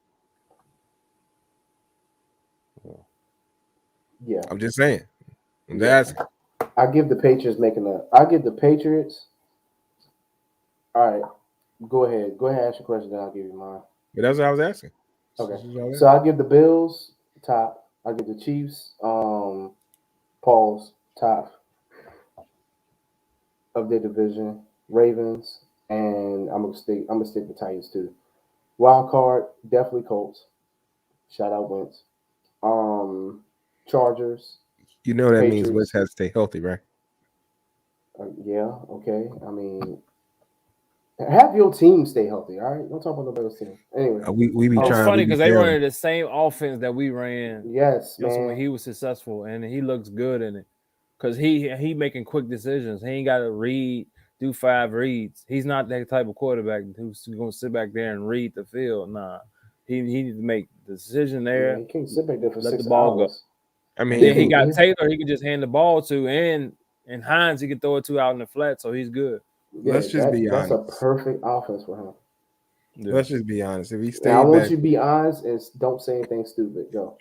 Yeah, I'm just saying. That's. I give the Patriots I give the Patriots. All right, go ahead. Ask your question, then I'll give you mine. But that's what I was asking. Okay, so I give the Bills top. I give the Chiefs top. of their division, Ravens, and I'm gonna stick with Titans too. Wild card, definitely Colts. Shout out Wentz. Um, Chargers, You know that means West Patriots. has to stay healthy, right? Yeah, okay. I mean, have your team stay healthy. All right, don't talk about nobody else's team. Anyway, We be It's trying, we funny be because they failing. running the same offense that we ran. yes, You know, so when man. he was successful and he looks good in it, because he making quick decisions. He ain't got to do 5 reads. He's not that type of quarterback who's going to sit back there and read the field. Nah, he needs to make the decision Yeah, there, he can't sit back there for let the six ball go. hours. I And then he mean, got Taylor. He can just hand the ball to, and Hines he can throw it to out in the flat, so he's good. Yeah, let's just be that's a honest. perfect offense for him. Yeah. Let's just be honest. If he And I stayed want back, you to be honest and don't say anything stupid. Go.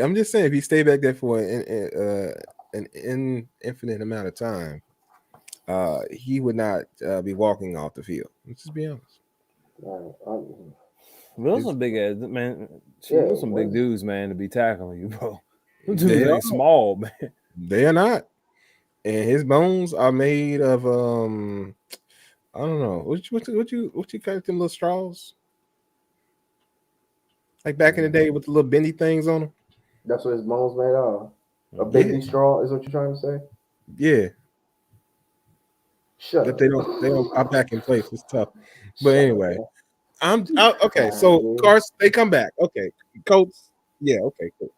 I'm just saying, if he stayed back there for an infinite amount of time, he would not be walking off the field. Let's just be honest. All right. Those It's, some big ass man. Yeah, Those some big what? dudes, man, to be tackling you, bro. Them they dudes are, ain't small, man. they are not, and his bones are made of I don't know what you cut them little straws like back in the day with the little bendy things on them. That's what his bones made of. A Yeah, bendy straw is what you're trying to say? yeah. Shut That up. they don't pop back in place. It's tough. But Shut up, anyway, man. okay. All right, So man. cars they come back. Okay, Colts. Yeah. Okay. Cool.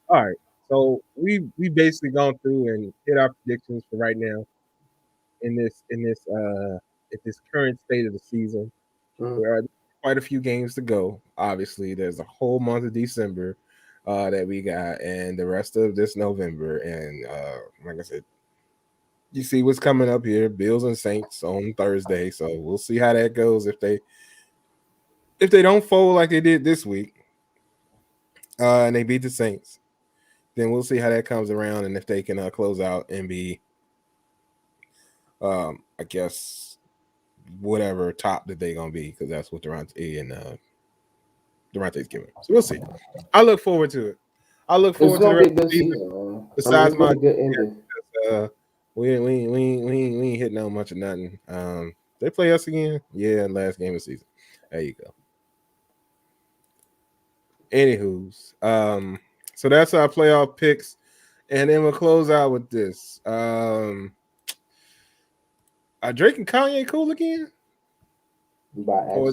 All right. So we basically gone through and hit our predictions for right now in this current state of the season. Mm. There are quite a few games to go. Obviously, there's a whole month of December that we got, and the rest of this November. And like I said, you see what's coming up here: Bills and Saints on Thursday. So we'll see how that goes. If they don't fold like they did this week, and they beat the Saints, then we'll see how that comes around, and if they can close out and be, I guess, whatever top that they're gonna be, because that's what Durante's giving. So we'll see. I look forward to it. I look It's forward to the gonna rest be a of the good season. season, man. I mean, Besides it's been my, a good ending. we ain't hitting on much of nothing. They play us again. Yeah, last game of the season. There you go. Anywho's, so that's our playoff picks, and then we'll close out with this. Are Drake and Kanye cool again, By or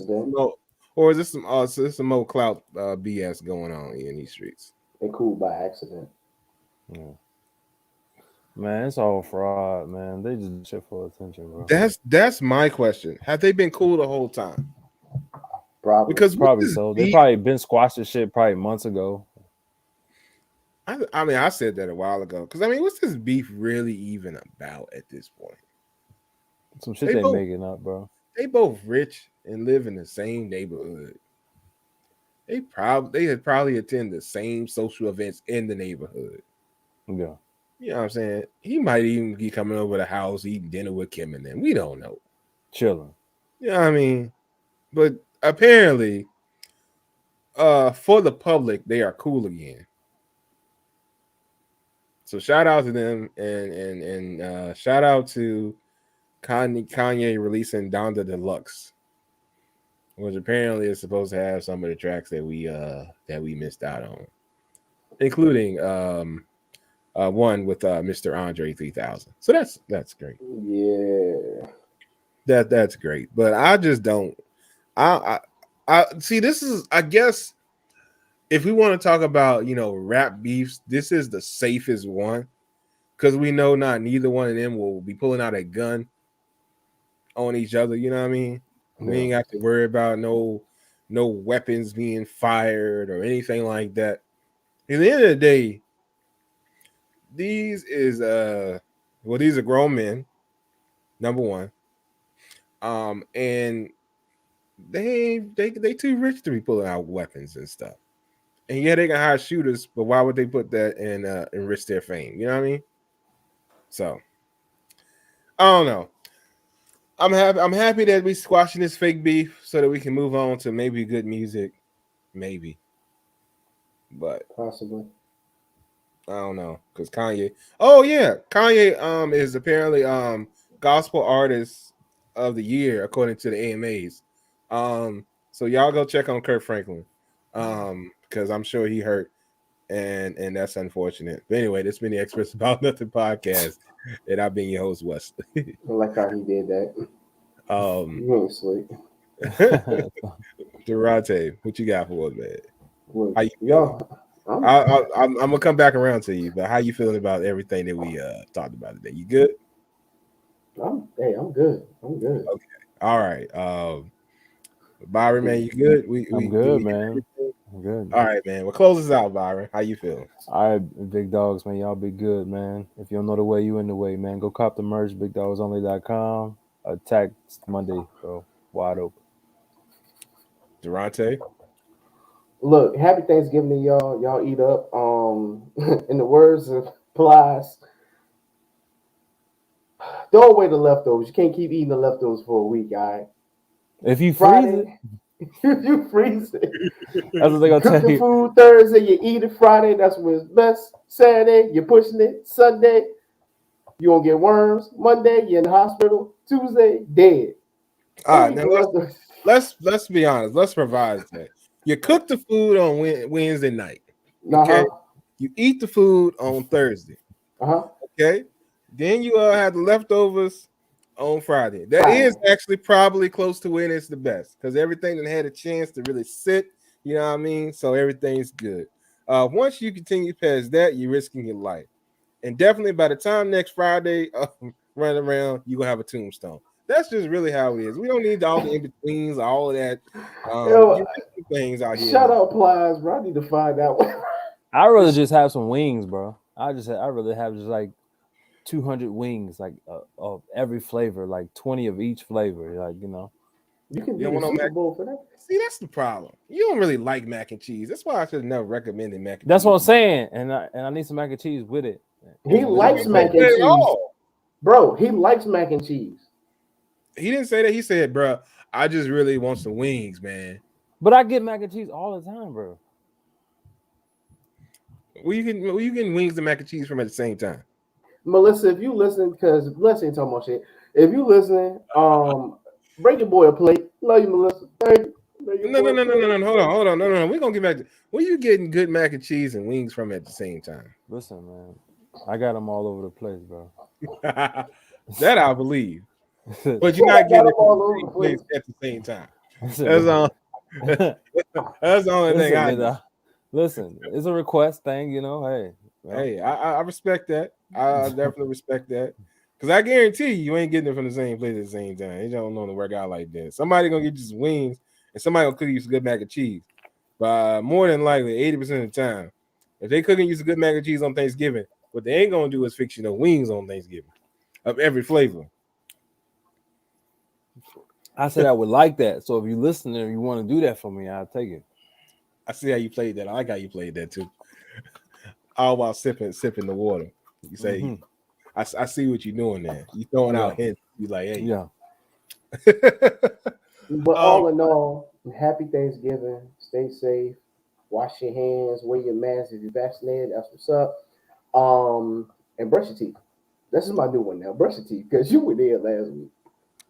is this accident. some more clout BS going on in these streets? They cool by accident. Yeah. Man, it's all fraud, man. They just do shit for attention, bro. That's my question. Have they been cool the whole time? Probably. Because what Probably is so. They beef? probably been squashing shit probably months ago. I mean, I said that a while ago. Because I mean, what's this beef really even about at this point? Some shit They they both making up, bro. they both rich and live in the same neighborhood. They had probably attend the same social events in the neighborhood. Yeah. You know what I'm saying? He might even be coming over the house eating dinner with Kim and them. We don't know. Chilling. You know what I mean? But apparently, for the public, they are cool again. So shout out to them, and shout out to Kanye releasing Donda Deluxe, which apparently is supposed to have some of the tracks that we missed out on, including one with Mr. Andre 3000. So that's great. Yeah. That's great. But I just don't. I see. This is, I guess, if we want to talk about rap beefs, this is the safest one because we know not neither one of them will be pulling out a gun on each other. You know what I mean? We Yeah. ain't got to worry about no weapons being fired or anything like that. At the end of the day, these are grown men, number one. And they too rich to be pulling out weapons and stuff. And yeah, they can hire shooters, but why would they put that and risk their fame? You know what I mean? So I don't know. I'm happy that we squashing this fake beef so that we can move on to maybe good music, maybe. But Possibly. I don't know, because Kanye. Oh yeah, Kanye is apparently gospel artist of the year according to the AMAs. So y'all go check on Kurt Franklin, because I'm sure he hurt, and that's unfortunate. But anyway, this been the Experts About Nothing podcast, and I've been your host Wesley. I like how he did that. You ain't sleep. Durante, what you got for us, man? Look, How you feeling? y'all, I'm gonna come back around to you, but how you feeling about everything that we talked about today? You good? I'm good. I'm good. Okay. All right. Byron, man, you good? I'm Did good, we get man. everything? I'm good. All right, man. Well, close us out, Byron. How you feeling? All right, big dogs, man. Y'all be good, man. If you don't know the way, you in the way, man. Go cop the merch, bigdogsonly.com. Attack Monday, bro. Wide open. Durante? Look, happy Thanksgiving to y'all. Y'all eat up. In the words of Plies, throw away the leftovers. You can't keep eating the leftovers for a week, all right? If you freeze Friday, it, if you freeze it, that's what they gonna cook tell the you. food Thursday, you eat it Friday, that's when it's best. Saturday, you're pushing it. Sunday, you gonna get worms. Monday, you're in the hospital. Tuesday, dead. All Don't right, eat now the leftovers. let's be honest. Let's revise that. You cook the food on Wednesday night. Okay. Uh-huh. You eat the food on Thursday. Uh-huh. Okay. Then you have the leftovers on Friday. That is Friday. actually probably close to when it's the best because everything that had a chance to really sit, you know what I mean? So everything's good. Once you continue past that, you're risking your life. And definitely by the time next Friday running around, you're gonna have a tombstone. That's just really how it is. We don't need all the in-betweens, all of that. Yo, You things out here. shout out Plies, bro. I need to find out. I'd rather just have some wings, bro. I rather have just like 200 wings, like of every flavor, like 20 of each flavor, like You can You do don't the want no Super mac. Bowl for that. See, that's the problem. You don't really like mac and cheese. That's why I should have never recommended mac and That's cheese. what I'm saying, and I need some mac and cheese with it. He And with it likes on He mac toast. didn't and say that at cheese. all. Bro, he likes mac and cheese. He didn't say that. He said, "Bro, I just really want some wings, man." But I get mac and cheese all the time, bro. Where you getting wings and mac and cheese from at the same time? Melissa, if you listen, because Melissa ain't talking about shit. If you listening, bring your boy a plate. Love you, Melissa. Thank you. Bring your No, boy no, a no, no, no, plate. no. Hold on. No. We're gonna get back to where you getting good mac and cheese and wings from at the same time. Listen, man, I got them all over the place, bro. That I believe. But you're I not got getting him it from all the over same the place place. at the same time. Listen, That's all. man. That's the only thing Listen, I man. know. Listen, it's a request thing, Hey, Hey, I respect that. I definitely respect that. Because I guarantee you ain't getting it from the same place at the same time. You don't know to work out like that. Somebody gonna get you some wings and somebody gonna cook you some good mac and cheese. But more than likely, 80% of the time, if they cooking you some good mac and cheese on Thanksgiving, what they ain't gonna do is fix you no wings on Thanksgiving of every flavor. I said I would like that. So if you listening and you want to do that for me, I'll take it. I see how you played that. I like how you played that too. All while sipping the water. You say, Mm-hmm. I see what you're doing there. You throwing out hints. You like, hey. Yeah. But um, all in all, happy Thanksgiving. Stay safe. Wash your hands. Wear your mask if you're vaccinated. That's what's up. And brush your teeth. This is my new one now. Brush your teeth because you were there last week.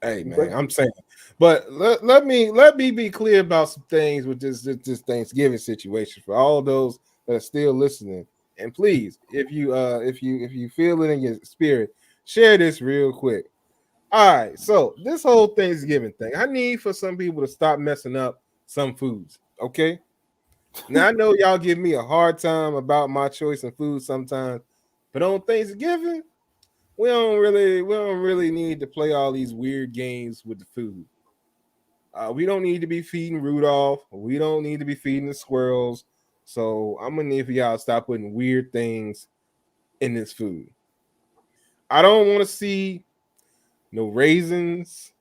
hey Brush man, your I'm teeth. saying, but let me be clear about some things with this Thanksgiving situation for all those that are still listening. And please, if you feel it in your spirit, share this real quick. All right, so this whole Thanksgiving thing, I need for some people to stop messing up some foods. Okay, now I know y'all give me a hard time about my choice in food sometimes, but on Thanksgiving, we don't really need to play all these weird games with the food. We don't need to be feeding Rudolph. We don't need to be feeding the squirrels. So I'm gonna need for y'all to stop putting weird things in this food. I don't want to see no raisins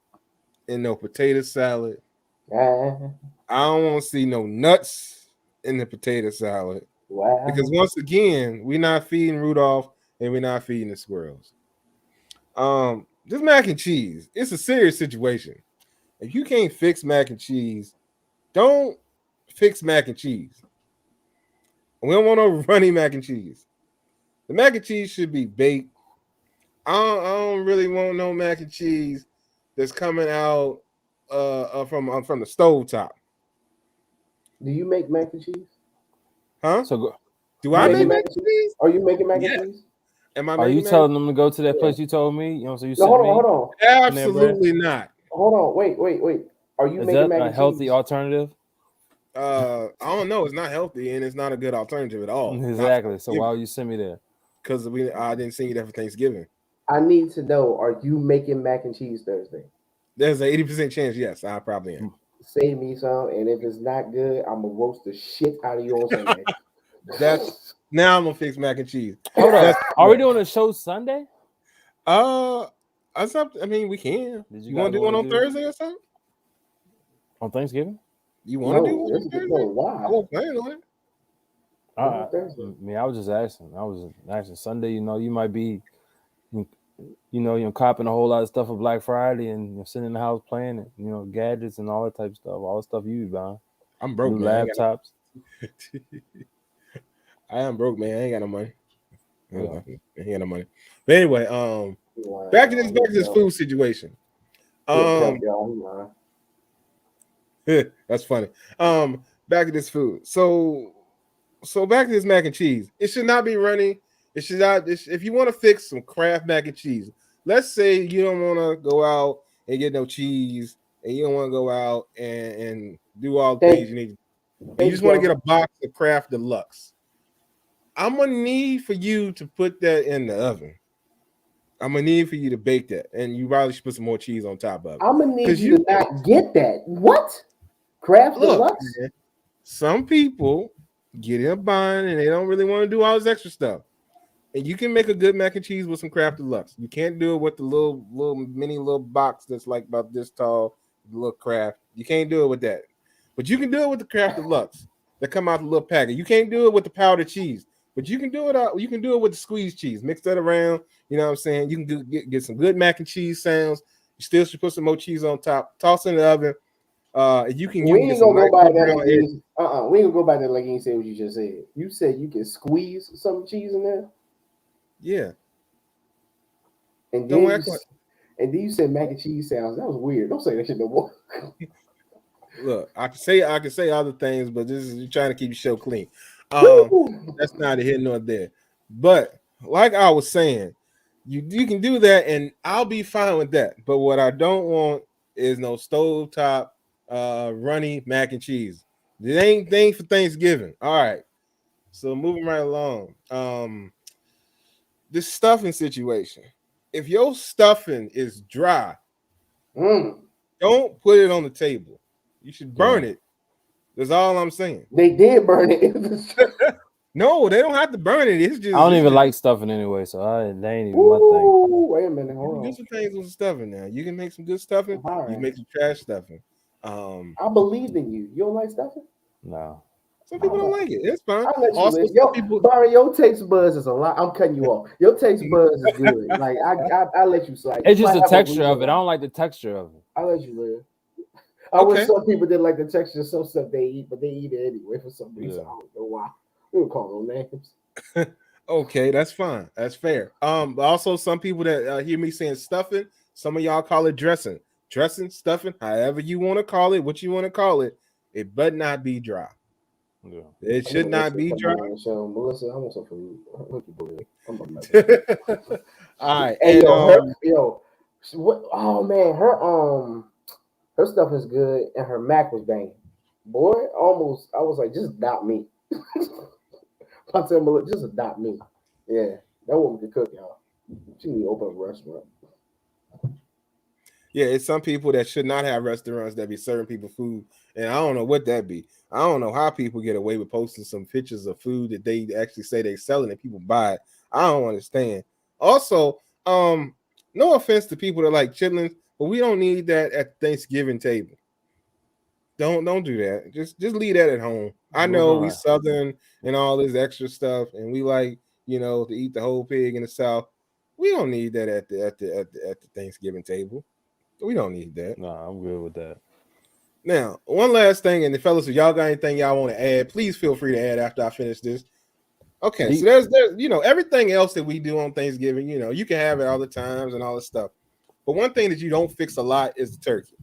and no potato salad. Ah, I don't want to see no nuts in the potato salad because wow. once again, we're not feeding Rudolph and we're not feeding the squirrels. This mac and cheese, it's a serious situation. If you can't fix mac and cheese, don't fix mac and cheese. We don't want no runny mac and cheese. The mac and cheese should be baked. I don't really want no mac and cheese that's coming out from the stove top. Do you make mac and cheese? Huh? So Do You I making make mac and cheese? Are you making mac Yeah. and cheese? Am I are you making mac? telling them to go to that Yeah. place you told me? You know, so you No, sent hold me. on, hold on, Absolutely not. hold on. Wait. Are you Is making that mac a and healthy cheese? alternative? I don't know. It's not healthy and it's not a good alternative at all. Exactly. So why would you send me there? Because I didn't send you that for Thanksgiving. I need to know: are you making mac and cheese Thursday? There's an 80% chance. Yes, I probably am. Save me some, and if it's not good, I'm gonna roast the shit out of you on Sunday. That's now I'm gonna fix mac and cheese. Hold up. That's Are we doing a show Sunday? I mean, we can. Did You want to do one on Thursday or something? On Thanksgiving? You want to do one on No, Thursday? why? I won't plan on it. I mean, I was just asking. Sunday. You know, you might be, you're copping a whole lot of stuff for Black Friday, and you're sitting in the house playing it. You know, gadgets and all that type of stuff. All the stuff you be buying. I'm broke, New man. laptops. I am broke, man. I ain't got no money. Yeah. I ain't got no money. But anyway, back to this food situation. That's funny. Back to this food. So back to this mac and cheese. It should not be running. It should not. If you want to fix some Kraft mac and cheese, let's say you don't want to go out and get no cheese, and you don't want to go out and do all the things you need. You just want to get a box of Kraft Deluxe. I'm gonna need for you to put that in the oven. I'm gonna need for you to bake that, and you probably should put some more cheese on top of it. I'm gonna need you to not get that. What? Kraft Deluxe? Man, some people get in a bind and they don't really want to do all this extra stuff. And you can make a good mac and cheese with some Kraft Deluxe. You can't do it with the little mini box that's like about this tall, the little Kraft. You can't do it with that. But you can do it with the Kraft Deluxe that come out the little packet. You can't do it with the powdered cheese, but you can do it. You can do it with the squeezed cheese. Mix that around. You know what I'm saying? You can get some good mac and cheese sounds. You still should put some more cheese on top. Toss in the oven. You can. We ain't gonna go by that. We ain't gonna go by that like you said what you just said. You said you can squeeze some cheese in there. Yeah. And then you said mac and cheese sounds. That was weird. Don't say that shit no more. Look, I can say other things, but this is you trying to keep your show clean. That's neither here nor there. But like I was saying, you can do that, and I'll be fine with that. But what I don't want is no stovetop runny mac and cheese. It ain't thing for Thanksgiving. All right. So moving right along. This stuffing situation. If your stuffing is dry, don't put it on the table. You should burn it. That's all I'm saying. They did burn it. No, they don't have to burn it. It's just I don't even like stuffing anyway, so they ain't even my thing. Wait a minute, hold on. Do some things with stuffing now. You can make some good stuffing. Right. You make some trash stuffing. I believe in you. You don't like stuffing? No. Some people don't like it. It's fine. Also, Barry, your taste buds is a lot. I'm cutting you off. Your taste buds is good. Like I let you slide. It's just the texture of it. I don't like the texture of it. I let you live. I wish some people didn't like the texture of some stuff they eat, but they eat it anyway for some reason. I don't know why. We don't call no names. Okay, that's fine. That's fair. Also some people that hear me saying stuffing, some of y'all call it dressing. Dressing, stuffing, however you want to call it, what you want to call it, it better not be dry. Yeah. It should not be dry. So Melissa, I want some food. All right. Hey, what? Oh man, her stuff is good, and her mac was banging. Boy, almost, I was like, just adopt me. I tell Melissa, just adopt me. Yeah, that woman can cook, y'all. She need to open a restaurant. Yeah, it's some people that should not have restaurants that be serving people food, and I don't know what that be. I don't know how people get away with posting some pictures of food that they actually say they're selling and people buy it. I don't understand. Also, no offense to people that like chitlins, but we don't need that at the Thanksgiving table. Don't do that. Just leave that at home. I know we Southern and all this extra stuff, and we like to eat the whole pig in the South. We don't need that at the Thanksgiving table. We don't need that. No, I'm good with that. Now, one last thing, and the fellas, if y'all got anything y'all want to add, please feel free to add after I finish this. Okay, so there's everything else that we do on Thanksgiving. You can have it all the times and all this stuff, but one thing that you don't fix a lot is the turkey.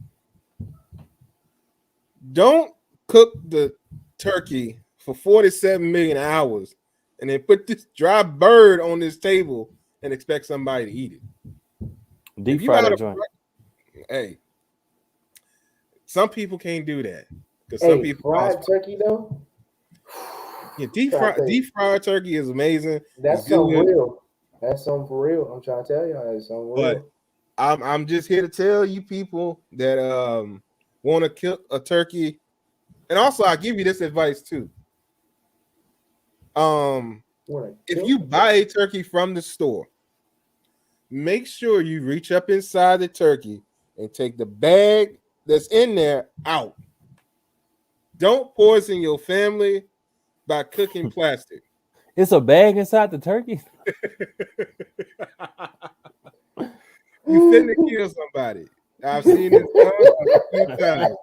Don't cook the turkey for 47 million hours and then put this dry bird on this table and expect somebody to eat it. Deep fry that joint. Hey, some people can't do that because some people fried turkey though. Yeah, deep fried turkey is amazing. That's something real. That's something for real. I'm trying to tell y'all, it's something real. But I'm just here to tell you people that want to cook a turkey, and also I'll give you this advice too. If you buy a turkey from the store, make sure you reach up inside the turkey and take the bag that's in there out. Don't poison your family by cooking plastic. It's a bag inside the turkey. You finna kill somebody. I've seen this a few times.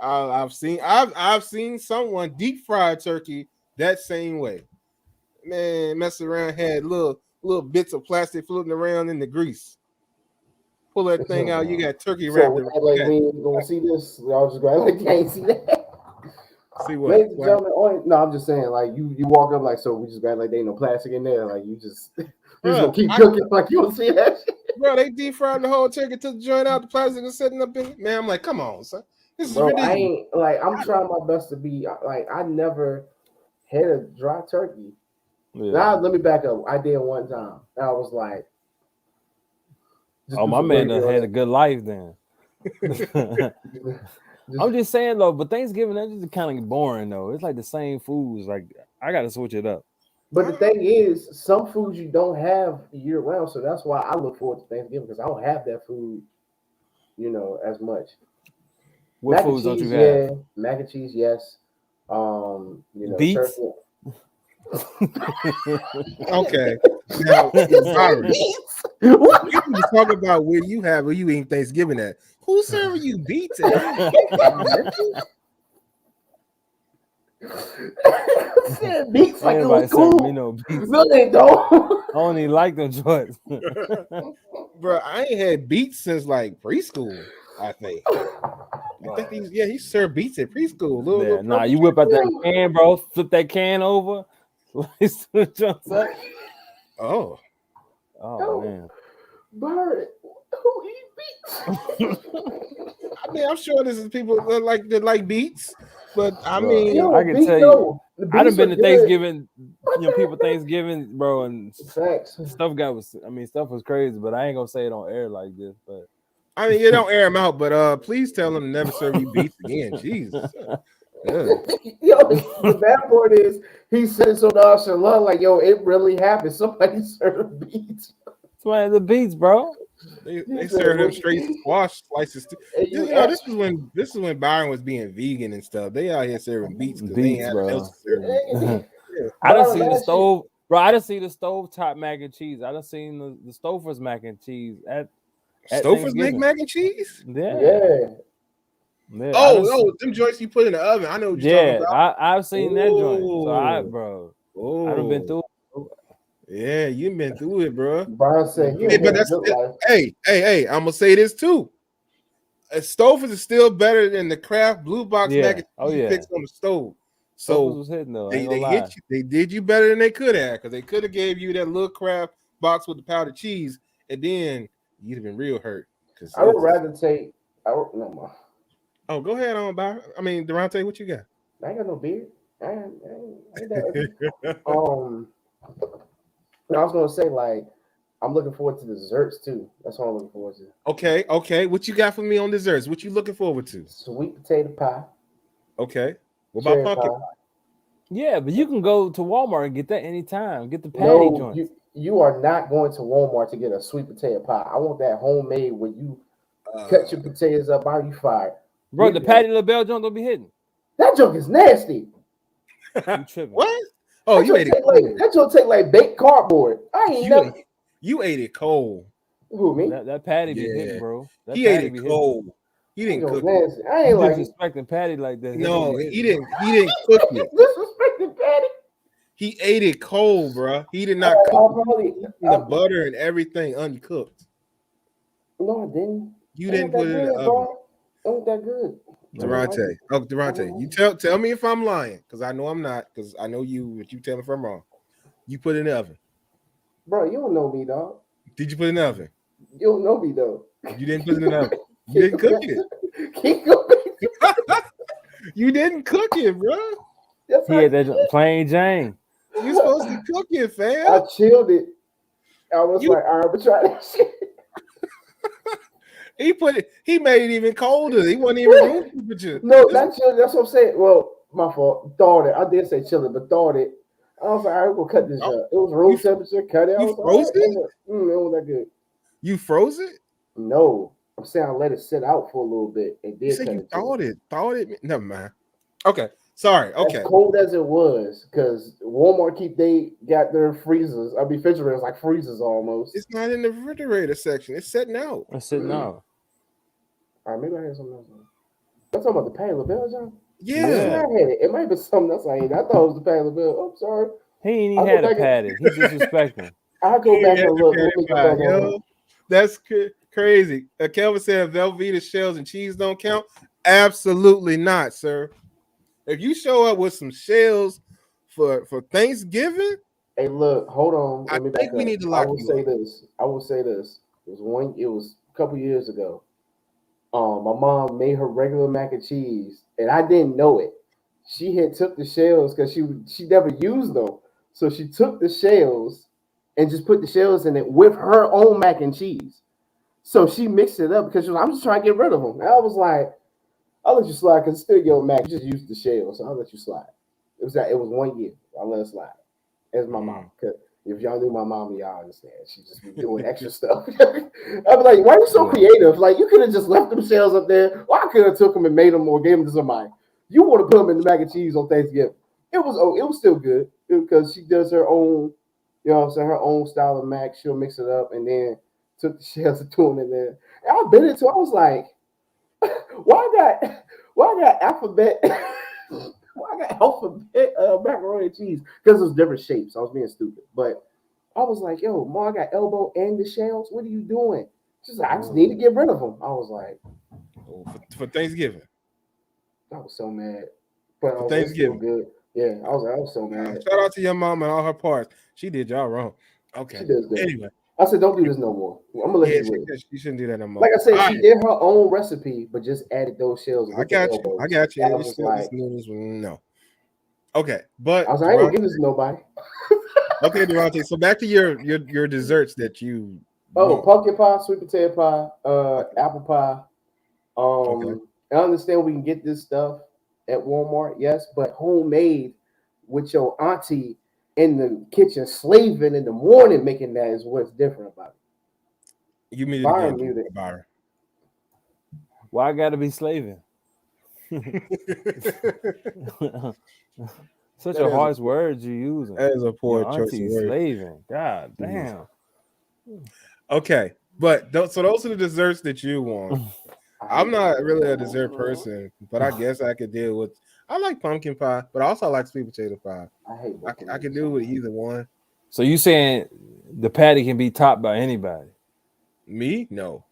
I've seen someone deep fried turkey that same way. Man, mess around, had little bits of plastic floating around in the grease. Pull that thing out, you got turkey wrapped. So like we ain't gonna see this. Y'all just going like can't see that. See what? Ladies and gentlemen, no, I'm just saying, like you walk up like, so we just got like there ain't no plastic in there, like you just gonna keep cooking like you don't see that shit. Bro, they deep fried the whole turkey, took the joint out, the plastic is setting up in. Man, I'm like, come on, son. This is ridiculous. I'm trying my best to be like, I never had a dry turkey. Yeah. Now let me back up. I did one time. And I was like, my man done had a good life then. I'm just saying though, but Thanksgiving that's just kind of boring though. It's like the same foods. Like I gotta switch it up. But the thing is, some foods you don't have year round, so that's why I look forward to Thanksgiving because I don't have that food, as much. What foods don't you have? Yeah, mac and cheese, yes. Beets. Turkey. Okay. Now, what you can talk about where you eat Thanksgiving at? Who's serving you beets? Beets like it was cool. Beets. No, they don't. I only like them joints. Bro, I ain't had beets since like preschool, I think. He served beets at preschool. Nah, you whip out that can, bro. Flip that can over. Oh man. Bird, who eat beets? I mean, I'm sure this is people that like beets, but I mean, I can tell you, I done been to Thanksgiving, people Thanksgiving, bro, and stuff was crazy, but I ain't gonna say it on air like this, but I mean, you don't air them out, but please tell them to never serve you beets again. Jesus. The bad part is he said so nonchalant, like, yo, it really happened. Somebody served beets. That's why the beets, bro. They served them straight squash slices too. This is when Byron was being vegan and stuff. They out here serving beets because they ain't had else to serve. I done seen the stove, bro. I done seen the stove top mac and cheese. I done seen the Stouffer's mac and cheese at Stouffer's make mac and cheese. Yeah. Oh, them joints you put in the oven. I know what you're talking about. I've seen that joint. So I done been through it. Yeah, you've been through it, bro. Brian said, hey, I'm gonna say this too. Stouffer's is still better than the Kraft Blue Box mac and cheese you fix on the stove. So was hitting though. They hit you. They did you better than they could have, because they could have gave you that little Kraft box with the powdered cheese, and then you'd have been real hurt. I would rather take. No more. Oh, go ahead on, Byron. I mean, Durante, what you got? I ain't got no beard. I ain't that. I was gonna say, like, I'm looking forward to desserts too. That's what I'm looking forward to. Okay. What you got for me on desserts? What you looking forward to? Sweet potato pie. Okay. What about pumpkin pie? Yeah, but you can go to Walmart and get that anytime. Get the patty joint. You are not going to Walmart to get a sweet potato pie. I want that homemade where you cut your potatoes up. Are you fired? Bro, the Patty LaBelle joint don't be hidden. That joke is nasty. You tripping? What? Oh, you ate it cold. That joke take like baked cardboard. You ate it cold. Who, me? That Patty be hidden, bro. He ate it cold. He didn't cook it. I ain't like disrespecting Patty like that. No, he didn't cook it. Disrespecting He ate it cold, bro. He did not cook the butter and everything uncooked. No, I didn't. You didn't put it in the oven. Bro. It wasn't that good. Durante. Oh, Durante, you tell me if I'm lying, because I know I'm not, because I know you, but you tell me if I'm wrong. You put it in the oven. Bro, you don't know me, dog. Did you put it in the oven? You don't know me, though. You didn't put it in the oven. You didn't cook it. Keep going. You didn't cook it, bro. He had that plain Jane. You're supposed to cook it, fam. I chilled it. I was like, all right, but try that shit. He made it even colder. He wasn't even room temperature. No, not chilled. That's what I'm saying. Well, my fault. Thawed it. I did say chilling, but thawed it. I was like, all right, we'll cut this up. It was room temperature. Cut it. You froze it? It wasn't that good. You froze it? No. I'm saying I let it sit out for a little bit and did. You said you thawed it. Thawed it? Never mind. Okay. Sorry. Okay. As cold as it was, because Walmart got their freezers. Refrigerators like freezers almost. It's not in the refrigerator section. It's sitting out. It's sitting out. All right, maybe I had something else. I'm talking about the Patty LaBelle, John? Yeah. I had it. It might be something else I ate. I thought it was the Patty LaBelle. I'm sorry. He ain't even had a patty. He's disrespecting. I'll go back and look. That's crazy. Kelvin said Velveeta shells and cheese don't count. Absolutely not, sir. If you show up with some shells for Thanksgiving, hey, look, hold on. I think we need to lock you up. I will say this. It was a couple years ago. My mom made her regular mac and cheese, and I didn't know it. She had took the shells because she never used them, so she took the shells and just put the shells in it with her own mac and cheese. So she mixed it up because she was like, I'm just trying to get rid of them. And I was like, I'll let you slide because it's still your mac. You just used the shells, so I'll let you slide. It was 1 year. I let it slide. As my mom, because if y'all knew my mom, y'all understand. She just be doing extra stuff. I'd be like, why are you so creative? Like, you could have just left them shells up there. Or I could have took them and made them or gave them to somebody. You want to put them in the mac and cheese on Thanksgiving. It was still good because she does her own, you know what I'm saying, her own style of mac. She'll mix it up and then took the shells and threw them in there. And I bit it too. I was like, why I got alphabet macaroni and cheese? Because it was different shapes. I was being stupid. But I was like, yo, Mom, I got elbow and the shells. What are you doing? She's like, I just need to get rid of them. I was like, for Thanksgiving. I was so mad. But for Thanksgiving. Good. Yeah, I was so mad. Shout out to your mom and all her parts. She did y'all wrong. Okay. She does good. Anyway. I said, don't do this no more. I'm gonna let you live. She shouldn't do that no more. Like I said, she did her own recipe, but just added those shells. I got you. I was like, no. Okay, but I was like, I ain't gonna give this to nobody. Okay, Durante. So back to your desserts that you. Pumpkin pie, sweet potato pie, apple pie. Okay. I understand we can get this stuff at Walmart, yes, but homemade with your auntie in the kitchen slaving in the morning making that is what's different about it. You mean it, Byron? Why I gotta be slaving? Such a harsh word you using. That is a poor choice of word. Slaving. God damn. Okay, but so those are the desserts that you want. I'm not really a dessert person, but I guess I could deal with. I like pumpkin pie, but I also like sweet potato pie. I can do with either one. So you saying the patty can be topped by anybody? Me? No.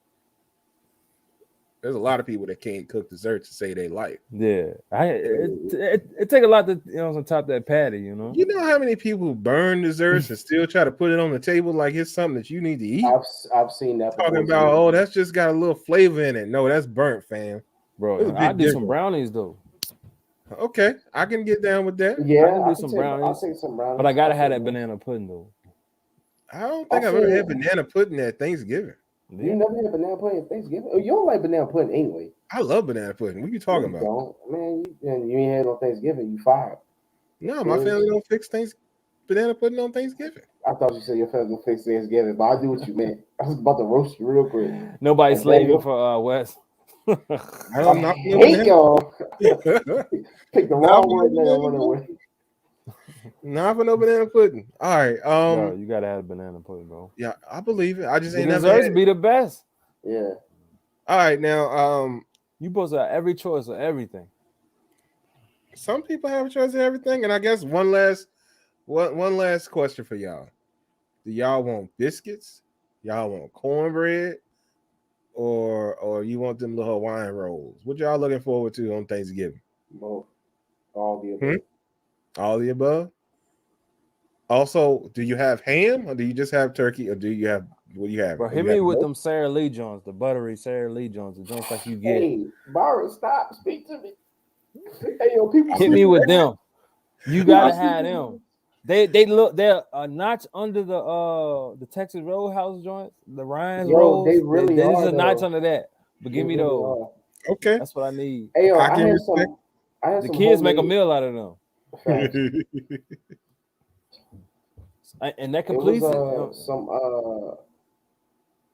There's a lot of people that can't cook desserts to say they like. Yeah, it take a lot to top that patty. You know. You know how many people burn desserts and still try to put it on the table like it's something that you need to eat. I've seen that. Talking about that's just got a little flavor in it. No, that's burnt, fam. Bro, I do some brownies though. Okay, I can get down with that. Yeah, I can do some brownies. I'll take some brownies, but I gotta have that banana pudding though. I don't think I've ever had banana pudding at Thanksgiving. You never had banana pudding at Thanksgiving? Oh, you don't like banana pudding anyway. I love banana pudding. What are you talking about? Don't. Man, you ain't had no Thanksgiving. You fired. No, my family don't fix banana pudding on Thanksgiving. I thought you said your family don't fix Thanksgiving, but I do what you meant. I was about to roast you real quick. Nobody's slaving for West. I'm not hate y'all. Pick the wrong word there and run away. Not for no banana pudding. All right. Bro, you gotta have banana pudding, bro. Yeah, I believe it. I just ain't never had it. Be the best. Yeah. All right, now you supposed to have every choice of everything. Some people have a choice of everything, and I guess one last One last question for y'all. Do y'all want biscuits? Y'all want cornbread? Or you want them little Hawaiian rolls? What y'all looking forward to on Thanksgiving? Both. All the above. All the above? Also, do you have ham or do you just have turkey or do you have what do you have? Bro, hit me with them Sara Lee joints, the buttery Sara Lee joints, the joints like you get. Hey, Barra, stop. Speak to me. Hey, yo, people hit me with them. You gotta have them. They're a notch under the Texas Roadhouse joints, the Ryan's rolls. They really are. There's a notch under that. But give me those. Okay, that's what I need. Hey, yo, I had the kids make a meal out of them. And that completes it. Some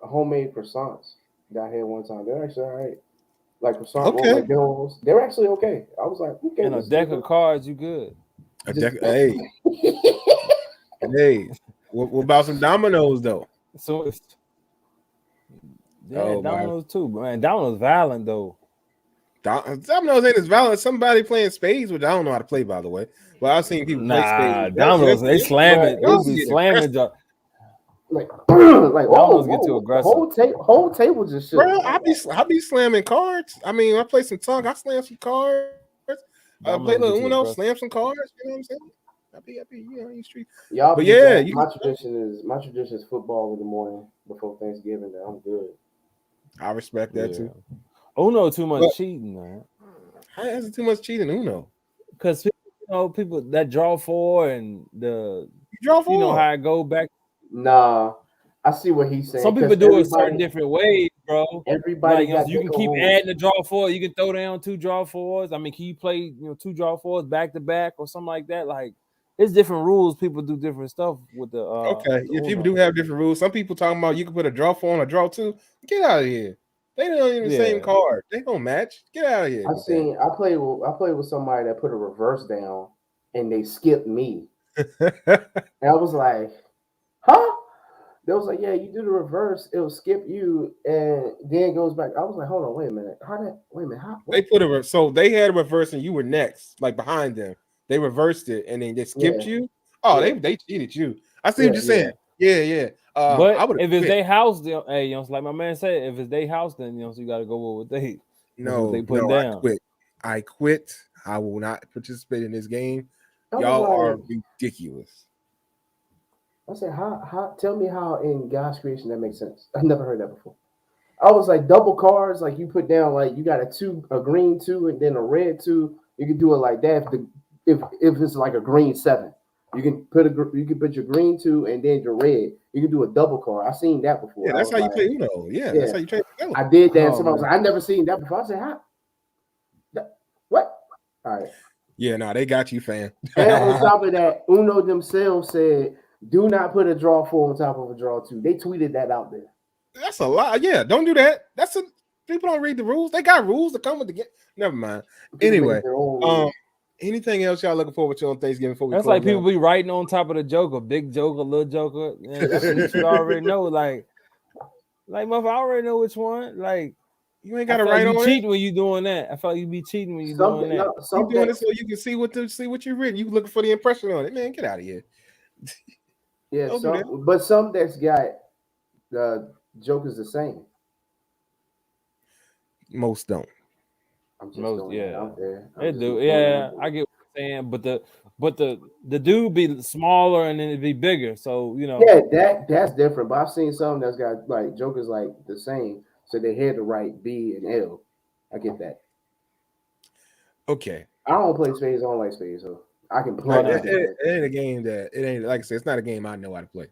homemade croissants that I had one time. They're actually all right. Like croissant rolls. They're actually okay. I was like, okay. And a deck of cards, you good. Hey. Hey. What about some Dominoes though? So Dominoes too, man. Dominoes violent though. Dominoes ain't as violent. Somebody playing spades, which I don't know how to play, by the way. But I've seen people play spades. Dominoes, they slam it. They be slamming. Like Dominoes get too aggressive. Whole table just shit. Bro, I be slamming cards. I mean, I play some tongue. I slam some cards. I play little Uno, slam some cards. You know what I'm saying? I be in the street. Y'all, but yeah, my tradition is football in the morning before Thanksgiving. That I'm good. I respect that too. Uno too much cheating, man. How is it too much cheating Uno? Because people that draw four and the draw four. You know how I go back. Nah, I see what he's saying. Some people do it certain different ways, bro. Everybody, you can keep adding the draw four. You can throw down 2 draw fours. I mean, can you play 2 draw fours back to back or something like that? Like, it's different rules. People do different stuff with the. People do have different rules. Some people talking about you can put a draw 4 on a draw 2. Get out of here. They don't even the same card. They don't match. Get out of here. I played with somebody that put a reverse down and they skipped me. And I was like, huh? They was like, yeah, you do the reverse, it'll skip you, and then it goes back. I was like, hold on, wait a minute. How? They put so they had a reverse and you were next, like behind them. They reversed it and then they skipped you. Oh, they cheated you. I see what you're saying. Yeah. But if it's their house, hey, like my man said, if it's their house, then so you got to go with what they. They put down. I quit. I will not participate in this game. Y'all are ridiculous. I said, how? Tell me how in God's creation that makes sense. I've never heard that before. I was like, double cards, like you put down, like you got a green 2 and then a red 2. You can do it like that. If it's like a green 7, you can put your green 2 and then your red. You can do a double card. I've seen that before. Yeah, that's how you play Uno. Yeah, that's how you play Uno. I did that. Somebody was like, I never seen that before. I said, how? What? All right. Yeah, no, they got you, fam. And on top of that, Uno themselves said, do not put a draw 4 on top of a draw 2. They tweeted that out there. That's a lot. Yeah, don't do that. People don't read the rules. They got rules to come with the game. Never mind. Anyway, anything else y'all looking forward to on Thanksgiving? That's like people be writing on top of the joker, big joker, little joker. Man, that's what you already know. Like, motherfucker, I already know which one. Like, you ain't got to write on it. Cheating when you doing that. I felt like you be cheating when you doing that. You doing it so you can see what you read. You looking for the impression on it, man. Get out of here. Yeah, but some that's got the jokers the same. Most don't. They do. Yeah, I get what you're saying, but the dude be smaller and then it be bigger. So Yeah, that's different. But I've seen some that's got like jokers like the same, so they had to write B and L. I get that. Okay. I don't play spades. I don't like spades, so I can play. It ain't a game that it ain't like I said. It's not a game I know how to play.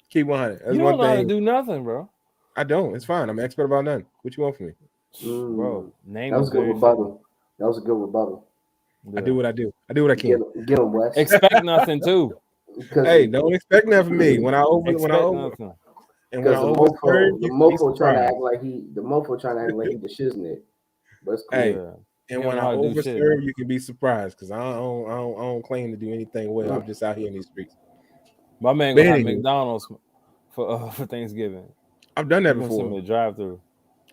Keep 100. That's you don't know how to do nothing, bro. I don't. It's fine. I'm an expert about nothing. What you want from me, bro? That was a good rebuttal. Yeah. I do what I do. I do what I can. Get him, West. Expect nothing too. Hey, don't expect nothing from me. When I open, the mofo trying to act like he the shiznit. But it's cool. Hey, and when I overserve, you can be surprised because I don't claim to do anything well. I'm just out here in these streets. My man gonna have McDonald's for Thanksgiving. I've done that before. Drive through.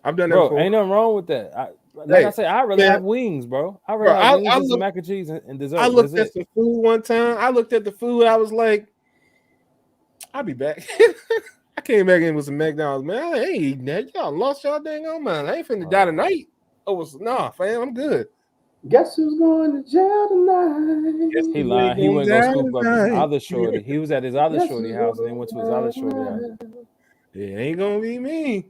I've done that before. Ain't nothing wrong with that. Like I Hey, said, I'd rather man, have wings, bro. I'd rather bro, have wings I and some look mac and cheese and I dessert. That's looked at it. some food one time. I looked at the food. I was like, I'll be back. I came back in with some McDonald's, man. I ain't eating that. Y'all lost y'all dang on mind. I ain't finna die tonight. Oh, nah, fam, I'm good. Guess who's going to jail tonight? Guess He who ain't lying. He gonna went go die scoop up his tonight? other shorty. He was at his other Guess shorty who's house and then went to his other shorty house. going to die It ain't gonna be me.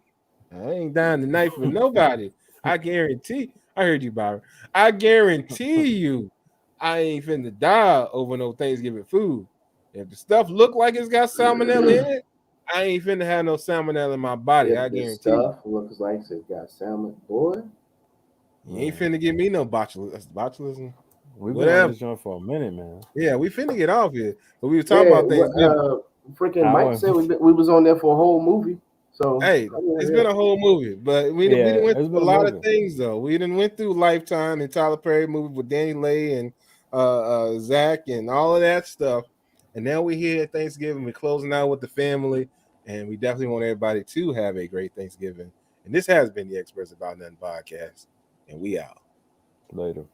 I ain't dying tonight for nobody. I guarantee. I heard you, Byron. I guarantee you, I ain't finna die over no Thanksgiving food. If the stuff look like it's got salmonella in it, I ain't finna have no salmonella in my body. I If the guarantee you. stuff looks like it's got salmon, boy. You ain't finna give me no botulism. We've been on Whatever. this joint for a minute, man. Yeah, we finna get off here. But we were talking Yeah, about Thanksgiving. freaking Mike Hour. said we was on there for a whole movie. So Hey, it's been a whole movie, but we Yeah, didn't went it's through a been a lot of movie. things though. We didn't went through Lifetime and Tyler Perry movie with Danny Lay and Zach and all of that stuff. And now we're here at Thanksgiving. We're closing out with the family, and we definitely want everybody to have a great Thanksgiving. And this has been the Experts About Nothing podcast, and we out. Later.